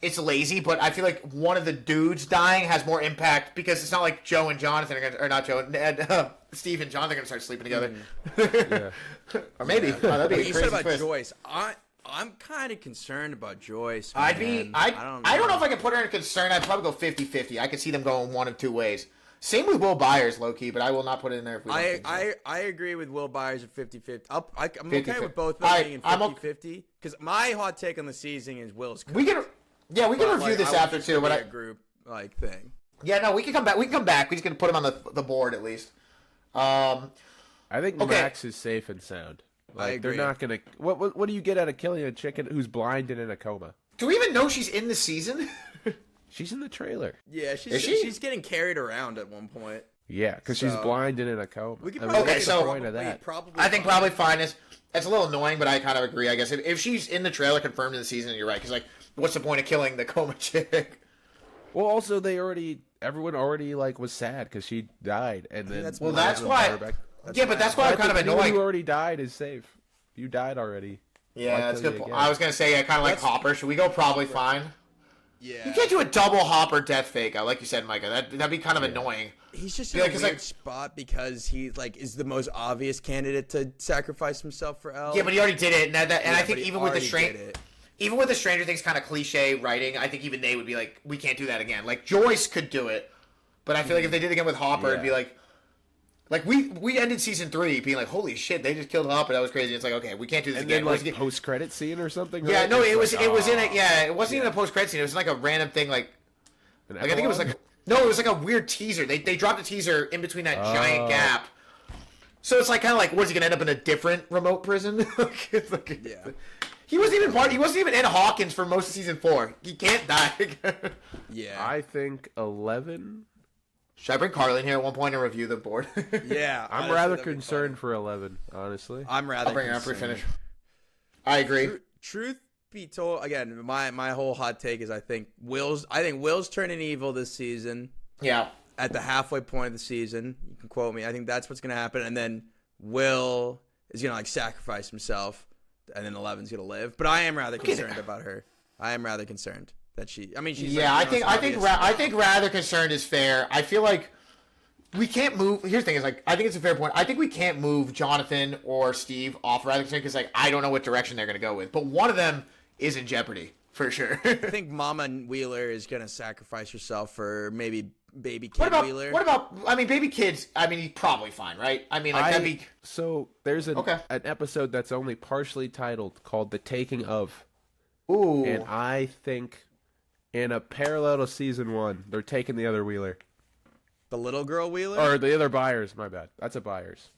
It's lazy, but I feel like one of the dudes dying has more impact because it's not like Joe and Jonathan are going to, or not Joe, and Steve and Jonathan are going to start sleeping together. Or maybe. Yeah. That'd be you said about twist. Joyce. I'm kind of concerned about Joyce. I don't know if I can put her in concern. I'd probably go 50-50. I could see them going one of two ways. Same with Will Byers, low-key, but I will not put it in there if we don't I agree with Will Byers at 50-50. I'm okay with both of them being 50-50. Because my hot take on the season is Will's cooked. We can review this after, too. But a group, thing. Yeah, no, we can come back. We just going to put him on the board, at least. I think Max is safe and sound. I agree. They're not going to... What do you get out of killing a chicken who's blind and in a coma? Do we even know she's in the season? She's in the trailer. Yeah, she's getting carried around at one point. Yeah, because she's blind and in a coma. We can probably point of that. I think probably fine is. It's a little annoying, but I kind of agree. I guess if she's in the trailer confirmed in the season, you're right. Because what's the point of killing the coma chick? Well, also everyone already was sad because she died, and then that's why. But that's why I'm kind of annoyed. Anyone who already died is safe. You died already. Yeah, that's good. I was gonna say kind of like Hopper. Should we go probably fine? Yeah. You can't do a double Hopper death fake out, like you said, Micah. That'd be kind of annoying. He's just in a weird spot because he is the most obvious candidate to sacrifice himself for Elle. Yeah, but he already did it, and I think even with the Stranger Things kind of cliche writing, I think even they would be like, we can't do that again. Like Joyce could do it, but I feel like if they did it again with Hopper, it'd be like we ended season 3 being like, holy shit, they just killed Hopper. That was crazy. It's like, okay, we can't do this again. Then, post credit scene or something. Yeah, right? no, it was in it. Yeah, it wasn't even a post credit scene. It was like a random thing. I think it was it was like a weird teaser. They dropped a teaser in between that giant gap. So it's kind of like, what is he gonna end up in a different remote prison? Yeah. He wasn't even in Hawkins for most of season 4. He can't die. Yeah. I think 11. Should I bring Carly in here at one point and review the board? Yeah. I'm rather concerned for 11, honestly. I'm rather I'll bring her concerned. up for finish. I agree. Truth be told, again, my whole hot take is I think Will's turning evil this season. Yeah. At the halfway point of the season. You can quote me. I think that's what's going to happen. And then Will is going to sacrifice himself. And then 11's going to live. But I am rather concerned about her. I am rather concerned that she's. Yeah, I think rather concerned is fair. I feel like we can't move. Here's the thing: I think it's a fair point. I think we can't move Jonathan or Steve off rather concerned because I don't know what direction they're going to go with. But one of them is in jeopardy for sure. I think Mama Wheeler is going to sacrifice herself for maybe baby kid Wheeler. What about? Baby kids. He's probably fine, right? That'd be. So there's an episode that's only partially titled called "The Taking of." Ooh. And I think in a parallel to season 1, they're taking the other Wheeler. The little girl Wheeler? Or the other Byers, my bad. That's a Byers.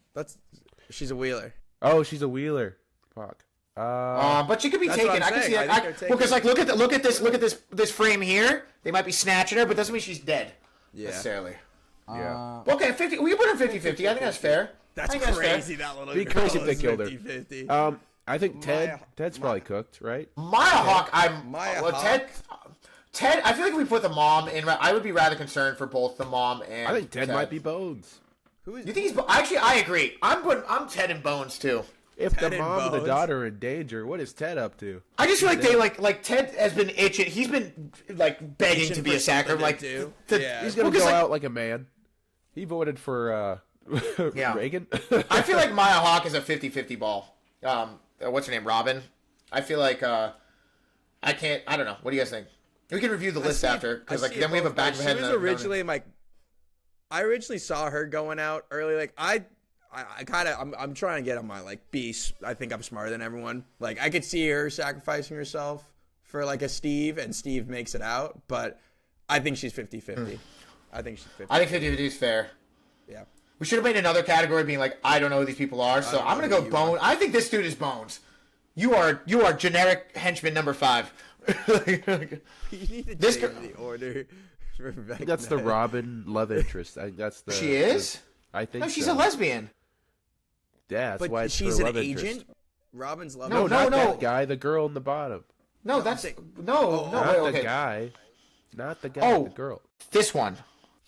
She's a Wheeler. Oh, she's a Wheeler. Fuck. But she could be taken. I can see that. Because look at this frame here. They might be snatching her, but doesn't mean she's dead. Yeah. Necessarily. Yeah. Okay, 50. We can put her 50-50. I think that's fair. That's crazy. That little be girl crazy if they killed her. 50-50. I think Ted's probably cooked, right? Maya Hawke, Ted, I feel like if we put the mom in, I would be rather concerned for both the mom and I think Ted might be Bones. Who is? You think he's? Actually, I agree. I'm Ted and Bones too. If the mom and the daughter are in danger, what is Ted up to? I just feel like they like Ted has been itching. He's been begging to be a sacker. He's gonna go out like a man. He voted for Reagan. I feel like Maya Hawke is a 50-50 ball. What's her name? Robin. I feel like I don't know. What do you guys think? We can review the list after because then we have a back of the head. She was originally I originally saw her going out early. Like I kind of I'm trying to get on my like beast. I think I'm smarter than everyone. Like I could see her sacrificing herself for like a Steve, and Steve makes it out. But I think she's 50-50. I think she's 50. I think 50-50 is fair. Yeah. We should have made another category being like, I don't know who these people are, so I'm gonna go Bones. I think this dude is Bones. You are generic henchman number 5. You need to change the order. That's the Robin love interest. I think that's the. She is? I think No, she's so. a lesbian. Yeah, that's But why it's she's her an love agent. interest. Robin's love. No, interest. Not that guy. The girl in the bottom. No, that's no. Not Wait, the okay. guy. Not the guy. Oh. The girl. This one.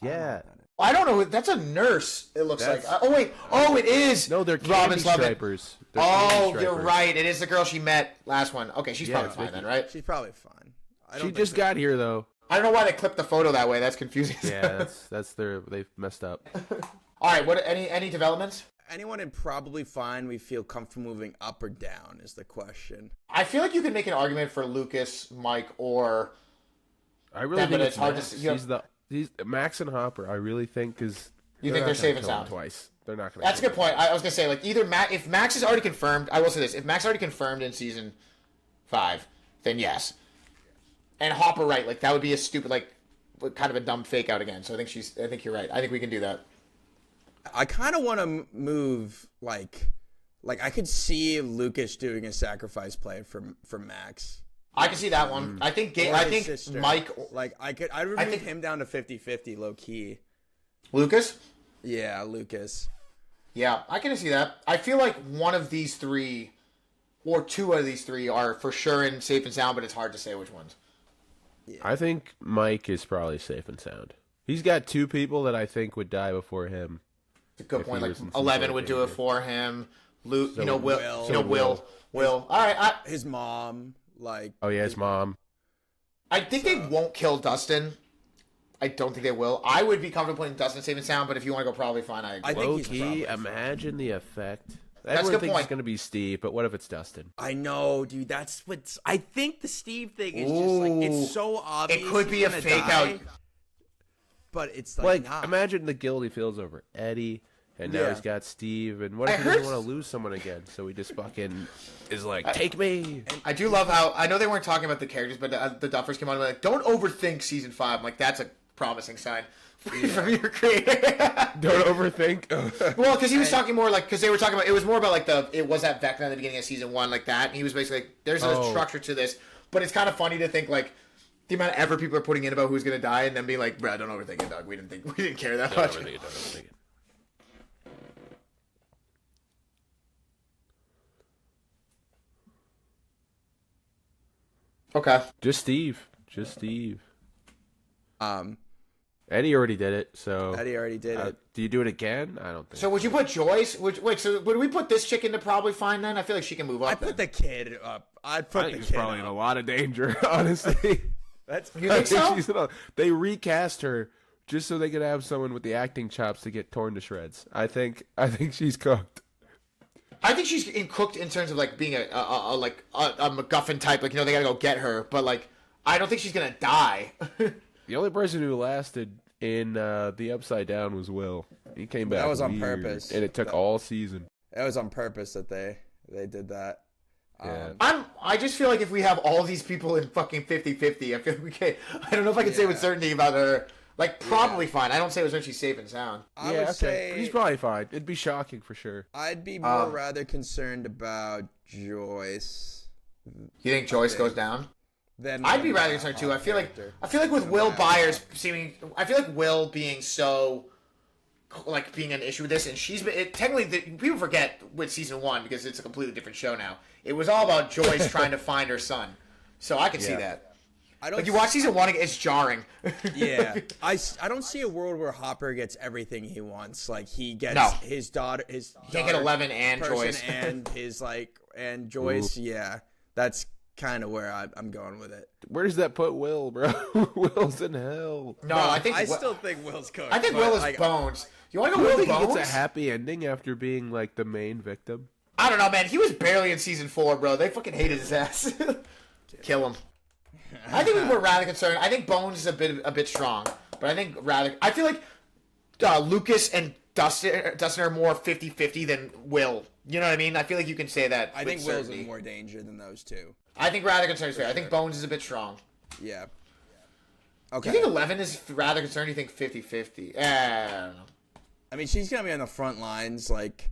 Yeah. I don't know. That's a nurse. It looks like. Oh wait. Oh, it is. No, they're candy Robin's love it. stripers. They're candy Oh, you're stripers. right. It is the girl she met last one. Okay, she's Yeah, probably fine Vicky. then, right? She's probably fine. She just got here though. I don't know why they clipped the photo that way. That's confusing. Yeah, that's they've messed up. All right. What? Any developments? Anyone in probably fine we feel comfortable moving up or down is the question. I feel like you could make an argument for Lucas, Mike, or I really Yeah, think but it's it's hard to Max. see- He's Max and Hopper. I really think is. You think they're safe and sound? Twice. They're not going to. That's a good point. I was gonna say like either if Max is already confirmed. I will say this: if Max is already confirmed in season 5, then yes. And Hopper, right? Like that would be a stupid, like, kind of a dumb fake out again. So I think you're right. I think we can do that. I kind of want to move like I could see Lucas doing a sacrifice play for Max. I can see that one. I think Or I his think sister. Mike I'd remove him down to 50-50 low key. Lucas. Yeah, Lucas. Yeah, I can see that. I feel like one of these 3 or 2 of these 3 are for sure in safe and sound, but it's hard to say which ones. Yeah. I think Mike is probably safe and sound. He's got 2 people that I think would die before him. It's a good If point. he Like was in some 11 sort would of do it danger. for him. Luke, Will. Will. All right. His mom, like Oh yeah, his mom. I think they won't kill Dustin. I don't think they will. I would be comfortable putting Dustin safe and sound, but if you want to go probably fine, I agree. I think Low he's key, probably imagine the effect. a Everyone good thinks point. it's going to be Steve, but what if it's Dustin? I know, dude. That's what's. I think the Steve thing is just like it's so obvious. It could be he's a gonna fake die, out. but it's Like, not. imagine the guilt he feels over Eddie, and now Yeah. he's got Steve, and what if I he doesn't heard- want to lose someone again? So he just fucking is like, take me. I do love how I know they weren't talking about the characters, but the Duffers came on and were like, "Don't overthink season 5." I'm like, that's a promising sign from your creator. Don't overthink. Well, because he was talking more like, because they were talking about, it was more about like it was that Vecna at the beginning of season 1, like that, and he was basically like, there's a structure to this, but it's kind of funny to think like the amount of effort people are putting in about who's gonna die, and then being like, "Bruh, don't overthink it, dog. We didn't care that much." Don't overthink it. Okay. Just Steve. um, Eddie already did it, so Eddie already did it. do you do it again? I don't think. So would you put Joyce? Wait, so would we put this chick into probably fine then? I feel like she can move up. I put the kid up. I'd I put think the he's kid probably in up. a lot of danger, honestly. That's You think so? They recast her just so they could have someone with the acting chops to get torn to shreds. I think she's cooked. I think she's cooked in terms of like being a MacGuffin type. Like, you know, they gotta go get her, but like I don't think she's gonna die. The only person who lasted in the Upside Down was Will. He came back. That was on weird, purpose. and it took all season. That was on purpose that they did that. Yeah. I just feel like if we have all these people in fucking 50-50, I feel like we can. I don't know if I can say with certainty about her. Like, probably fine. I don't say it was when she's safe and sound. I Yeah, would okay. say He's probably fine. It'd be shocking for sure. I'd be more rather concerned about Joyce You think Joyce goes down? than I'd be the rather concerned too. I feel like character. with Will Byers seeming, I feel like Will being so, like being an issue with this, and she's been technically people forget with season 1 because it's a completely different show now. It was all about Joyce trying to find her son, so I can see that. I don't Like you watch season 1, it's jarring. Yeah, I don't see a world where Hopper gets everything he wants. Like he gets No. his daughter, can't get 11 and person Joyce. and his and Joyce. Yeah, that's kind of where I'm going with it. Where does that put Will, bro? Will's in hell. No, I think still think Will's cooked. I think but, Will is like, Bones. You want to go I Will think he Bones? gets a happy ending after being like the main victim. I don't know, man. He was barely in season 4, bro. They fucking hated his ass. Kill him. I think we were rather concerned. I think Bones is a bit strong, but I think I feel like Lucas and Dustin are more 50-50 than Will. You know what I mean? I feel like you can say that. I think Will's in more danger than those two. I think Rather Concerned is fair. I think Bones is a bit strong. Yeah. Okay. Do you think 11 is Rather Concerned? Or do you think 50-50? I don't know. I mean, she's gonna be on the front lines, like.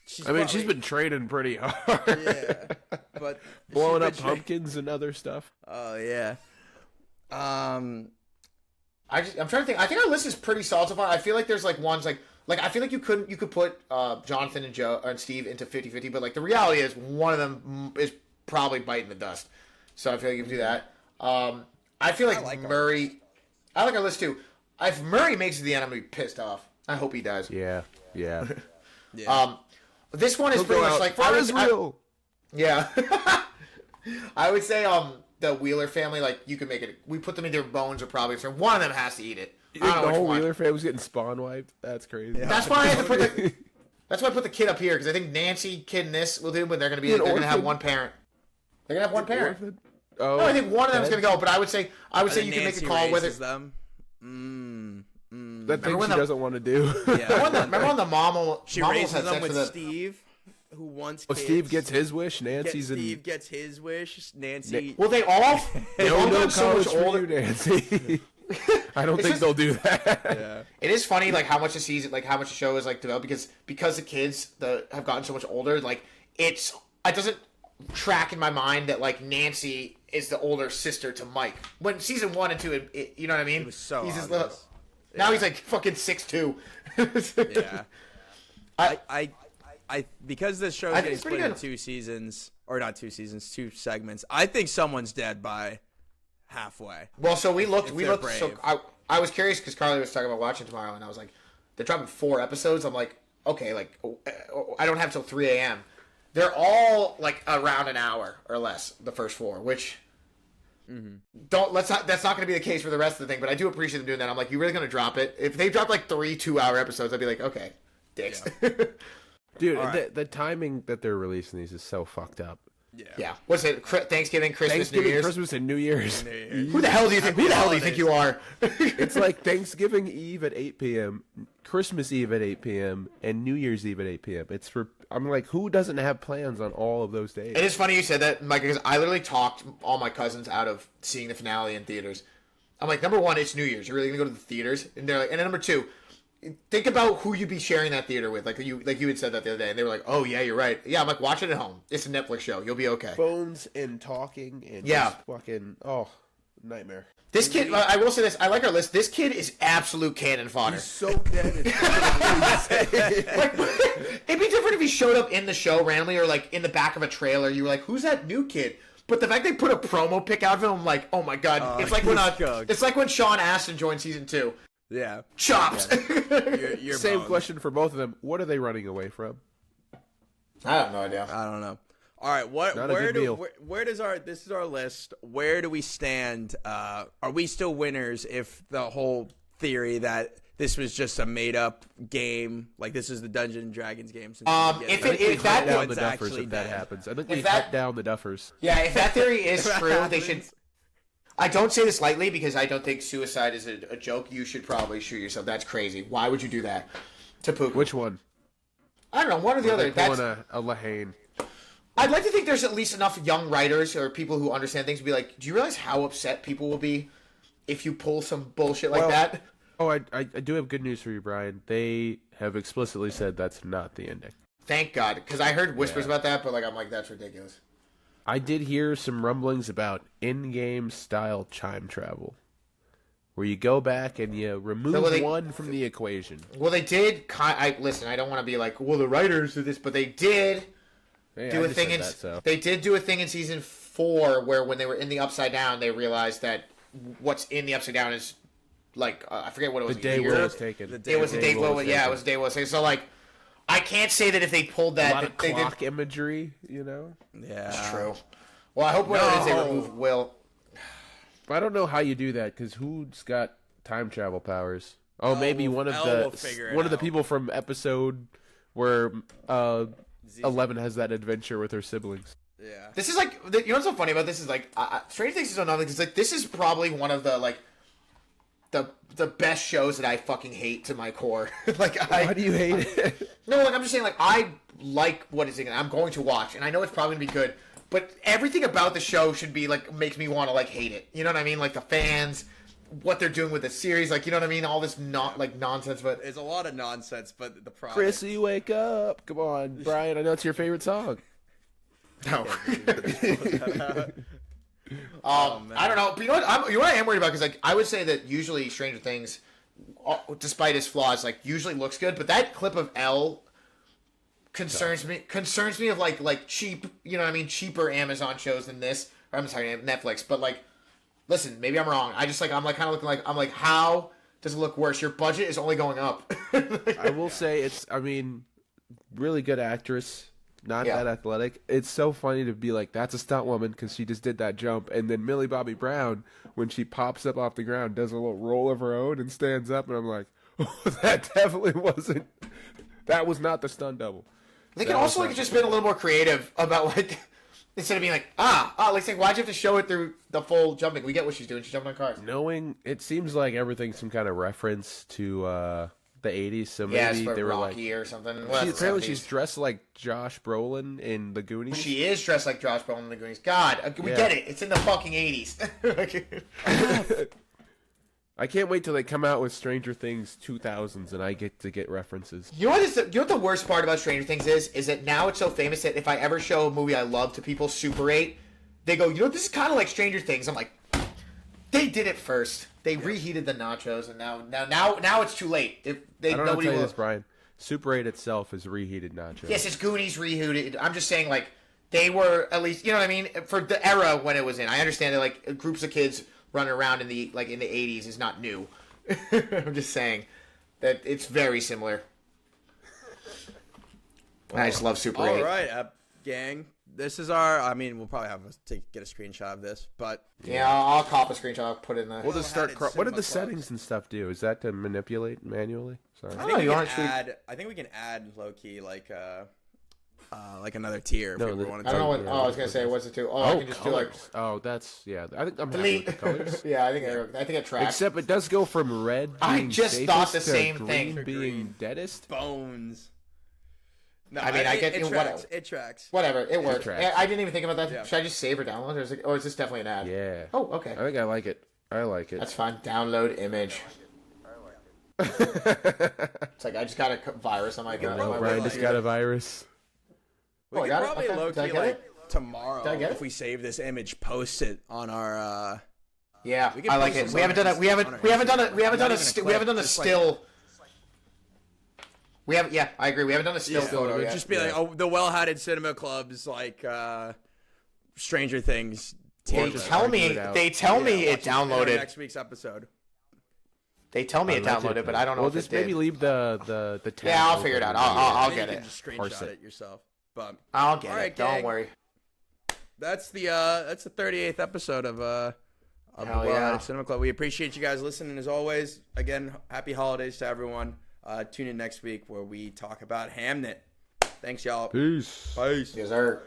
She's been training pretty hard. Yeah, but blowing up pumpkins and other stuff. Oh yeah. I'm trying to think. I think our list is pretty solid so far. I feel like there's like ones like I feel like you could put Jonathan and Joe and Steve into 50-50, but like the reality is one of them is probably biting the dust. So I feel like you can do that. I feel like Murray. I like our list too. If Murray makes it to the end, I'm gonna be pissed off. I hope he does. Yeah. Yeah. This one is pretty much like yeah. I would say the Wheeler family, like you could make it. We put them in their Bones or probably one of them has to eat it. You think the whole Wheeler family's getting spawn wiped? That's crazy. Yeah. That's why I had to put the. That's why I put the kid up here because I think Nancy, Kid, and this will do, but they're gonna have one parent. They're gonna have one parent. Orphan? Oh, no, I think one of them's gonna go, but I would say you can make a call whether them. That thing she doesn't want to do. Yeah. Remember when the mom she raises them with Steve, who wants kids. Steve gets his wish. Steve gets his wish. Nancy. Well, they all no so much older. Nancy. I don't think they'll do that. Yeah. It is funny, like how much the season, like how much the show is like developed because the kids have gotten so much older. Like it doesn't track in my mind that like Nancy is the older sister to Mike. When season 1 and 2, you know what I mean? It was so he's his little. Yeah. Now he's like fucking 6'2". Yeah. I because this show is getting split into 2 seasons, or not 2 seasons, 2 segments. I think someone's dead by halfway. Well, so we looked. So I was curious because Carly was talking about watching tomorrow, and I was like, they're dropping 4 episodes. I'm like, okay, like I don't have till 3 a.m. They're all like around an hour or less. The first 4, which. That's not going to be the case for the rest of the thing, but I do appreciate them doing that. I'm like, you really going to drop it? If they drop like 3 2-hour episodes, I'd be like, okay, dicks. Yeah. Dude, the timing that they're releasing these is so fucked up. Yeah. What's it? Thanksgiving, New Year's? Christmas, and New Year's. Who the hell do you think? Who the hell do you think you are? It's like Thanksgiving Eve at 8 p.m., Christmas Eve at 8 p.m., and New Year's Eve at 8 p.m. I'm like, who doesn't have plans on all of those days? It is funny you said that, Mike, because I literally talked all my cousins out of seeing the finale in theaters. I'm like, number 1, it's New Year's. You're really gonna go to the theaters? And they're like, and then number 2, think about who you'd be sharing that theater with. Like you had said that the other day, and they were like, "Oh yeah, you're right." Yeah, I'm like, watch it at home. It's a Netflix show. You'll be okay. Phones and talking and just fucking nightmare. This kid, I will say this. I like our list. This kid is absolute cannon fodder. He's so dead. It'd be different if he showed up in the show randomly or like in the back of a trailer. You were like, "Who's that new kid?" But the fact they put a promo pic out of him, I'm like, "Oh my god!" It's like when Sean Astin joined season 2. Yeah. Chops. Yeah. You're Same question for both of them. What are they running away from? I have no idea. I don't know. All right, where does this is our list. Where do we stand? Are we still winners if the whole theory that this was just a made up game, like this is the Dungeons and Dragons game? If that down the Duffers, if that happens, I think we cut down the Duffers. Yeah, if that theory is true, they should. I don't say this lightly because I don't think suicide is a joke. You should probably shoot yourself. That's crazy. Why would you do that to Puka? Which one? I don't know. One or the other. That's a Haine. I'd like to think there's at least enough young writers or people who understand things to be like, do you realize how upset people will be if you pull some bullshit like that? Oh, I do have good news for you, Brian. They have explicitly said that's not the ending. Thank God, because I heard whispers about that, but I'm like, that's ridiculous. I did hear some rumblings about in-game style time travel, where you go back and you remove one from the equation. Well, they did. Listen, I don't want to be like, well, the writers do this, but they did do a thing. They did do a thing in season 4 where when they were in the Upside Down, they realized that what's in the Upside Down is like I forget what it was. The day Will was taken. It was a day Will. Yeah, it was a day Will was taken. So like. I can't say that if they pulled that... A lot of clock imagery, you know? Yeah. It's true. Well, I hope what it is they remove Will. I don't know how you do that, because who's got time travel powers? Oh, maybe one of the people from episode where 11 has that adventure with her siblings. Yeah. This is like... You know what's so funny about this is like... Stranger Things is so nothing, because like, this is probably one of the like... the best shows that I fucking hate to my core. Why do you hate it? No, like I'm just saying, like I like what it's in. I'm going to watch, and I know it's probably gonna be good. But everything about the show should be like makes me want to like hate it. You know what I mean? Like the fans, what they're doing with the series, like you know what I mean? All this not like nonsense, but There's a lot of nonsense, but the product. Chrissy, wake up! Come on, Brian. I know it's your favorite song. no. Oh, I don't know. But you know what I am worried about? Because like I would say that usually Stranger Things, despite its flaws, like usually looks good. But that clip of Elle concerns me of like cheap, you know what I mean, cheaper Amazon shows than this. Or I'm sorry, Netflix. But like, listen, maybe I'm wrong. I'm like kind of looking like I'm like, how does it look worse? Your budget is only going up. I will say it's. I mean, really good actress. Not that athletic. It's so funny to be like, that's a stunt woman because she just did that jump. And then Millie Bobby Brown, when she pops up off the ground, does a little roll of her own and stands up. And I'm like, oh, that definitely wasn't. That was not the stunt double. They could also like just been a little more creative about like instead of being like like saying why'd you have to show it through the full jumping? We get what she's doing. She's jumping on cars. Knowing it seems like everything's some kind of reference to the 80s, so maybe they were Rocky like or something. Apparently she's dressed like Josh Brolin in The Goonies. She is dressed like Josh Brolin in The Goonies. God, we get it. It's in the fucking 80s. I can't wait till they come out with Stranger Things 2000s and I get to get references. You know what the worst part about Stranger Things is that now it's so famous that if I ever show a movie I love to people Super 8, they go, you know, this is kind of like Stranger Things. I'm like, they did it first. They reheated the nachos, and now it's too late. If they I don't know how to nobody tell you will. this, Brian. Super 8 itself is reheated nachos. Yes, it's Goonies reheated. I'm just saying, like, they were at least, you know what I mean, for the era when it was in. I understand that like groups of kids running around in the 80s is not new. I'm just saying that it's very similar. I just love Super 8. All right, gang. This is our. I mean, we'll probably have to get a screenshot of this, but yeah, I'll cop a screenshot. I'll put it in the. We'll just start. What did the settings and stuff do? Is that to manipulate manually? Sorry. I think we can add. I think we can add low key like another tier. I don't know what. I was gonna say, what's it to? I can just do like. That's I think I'm happy with the colors. Yeah, I think it tracks. Except it does go from red. I Being just thought the safest same to thing. green being deadest. Bones. No, I mean, I get it you know, tracks. It tracks. Whatever, it works. tracks. I didn't even think about that. Yeah. Should I just save or download, or is this definitely an ad? Yeah. Oh, okay. I think I like it. I like it. That's fine. Download image. It's like I just got a virus on my phone. Brian just got a virus. We could probably low key like tomorrow Did I get it? if we save this image, post it on our. Yeah, We can I like post it. this We haven't on done it. We haven't done it. We haven't done a Just like- still. We haven't. Yeah, I agree. We haven't done a still photo It'd yet. just be like, oh, the well-hatted cinema club's like Stranger Things. They teaser. tell me. They tell me it watch in downloaded. next week's episode. They tell me it downloaded, but I don't know Well, if it just did. maybe leave the tab. Yeah, I'll figure it out. I'll You get can it. just Parse screenshot it. it yourself. But I'll get All it. right, Don't gang. worry. that's the 38th episode of the Hell Well yeah. Hatted Cinema Club. We appreciate you guys listening as always. Again, happy holidays to everyone. Tune in next week where we talk about Hamnet. Thanks, y'all. Peace. Peace. Yes, sir.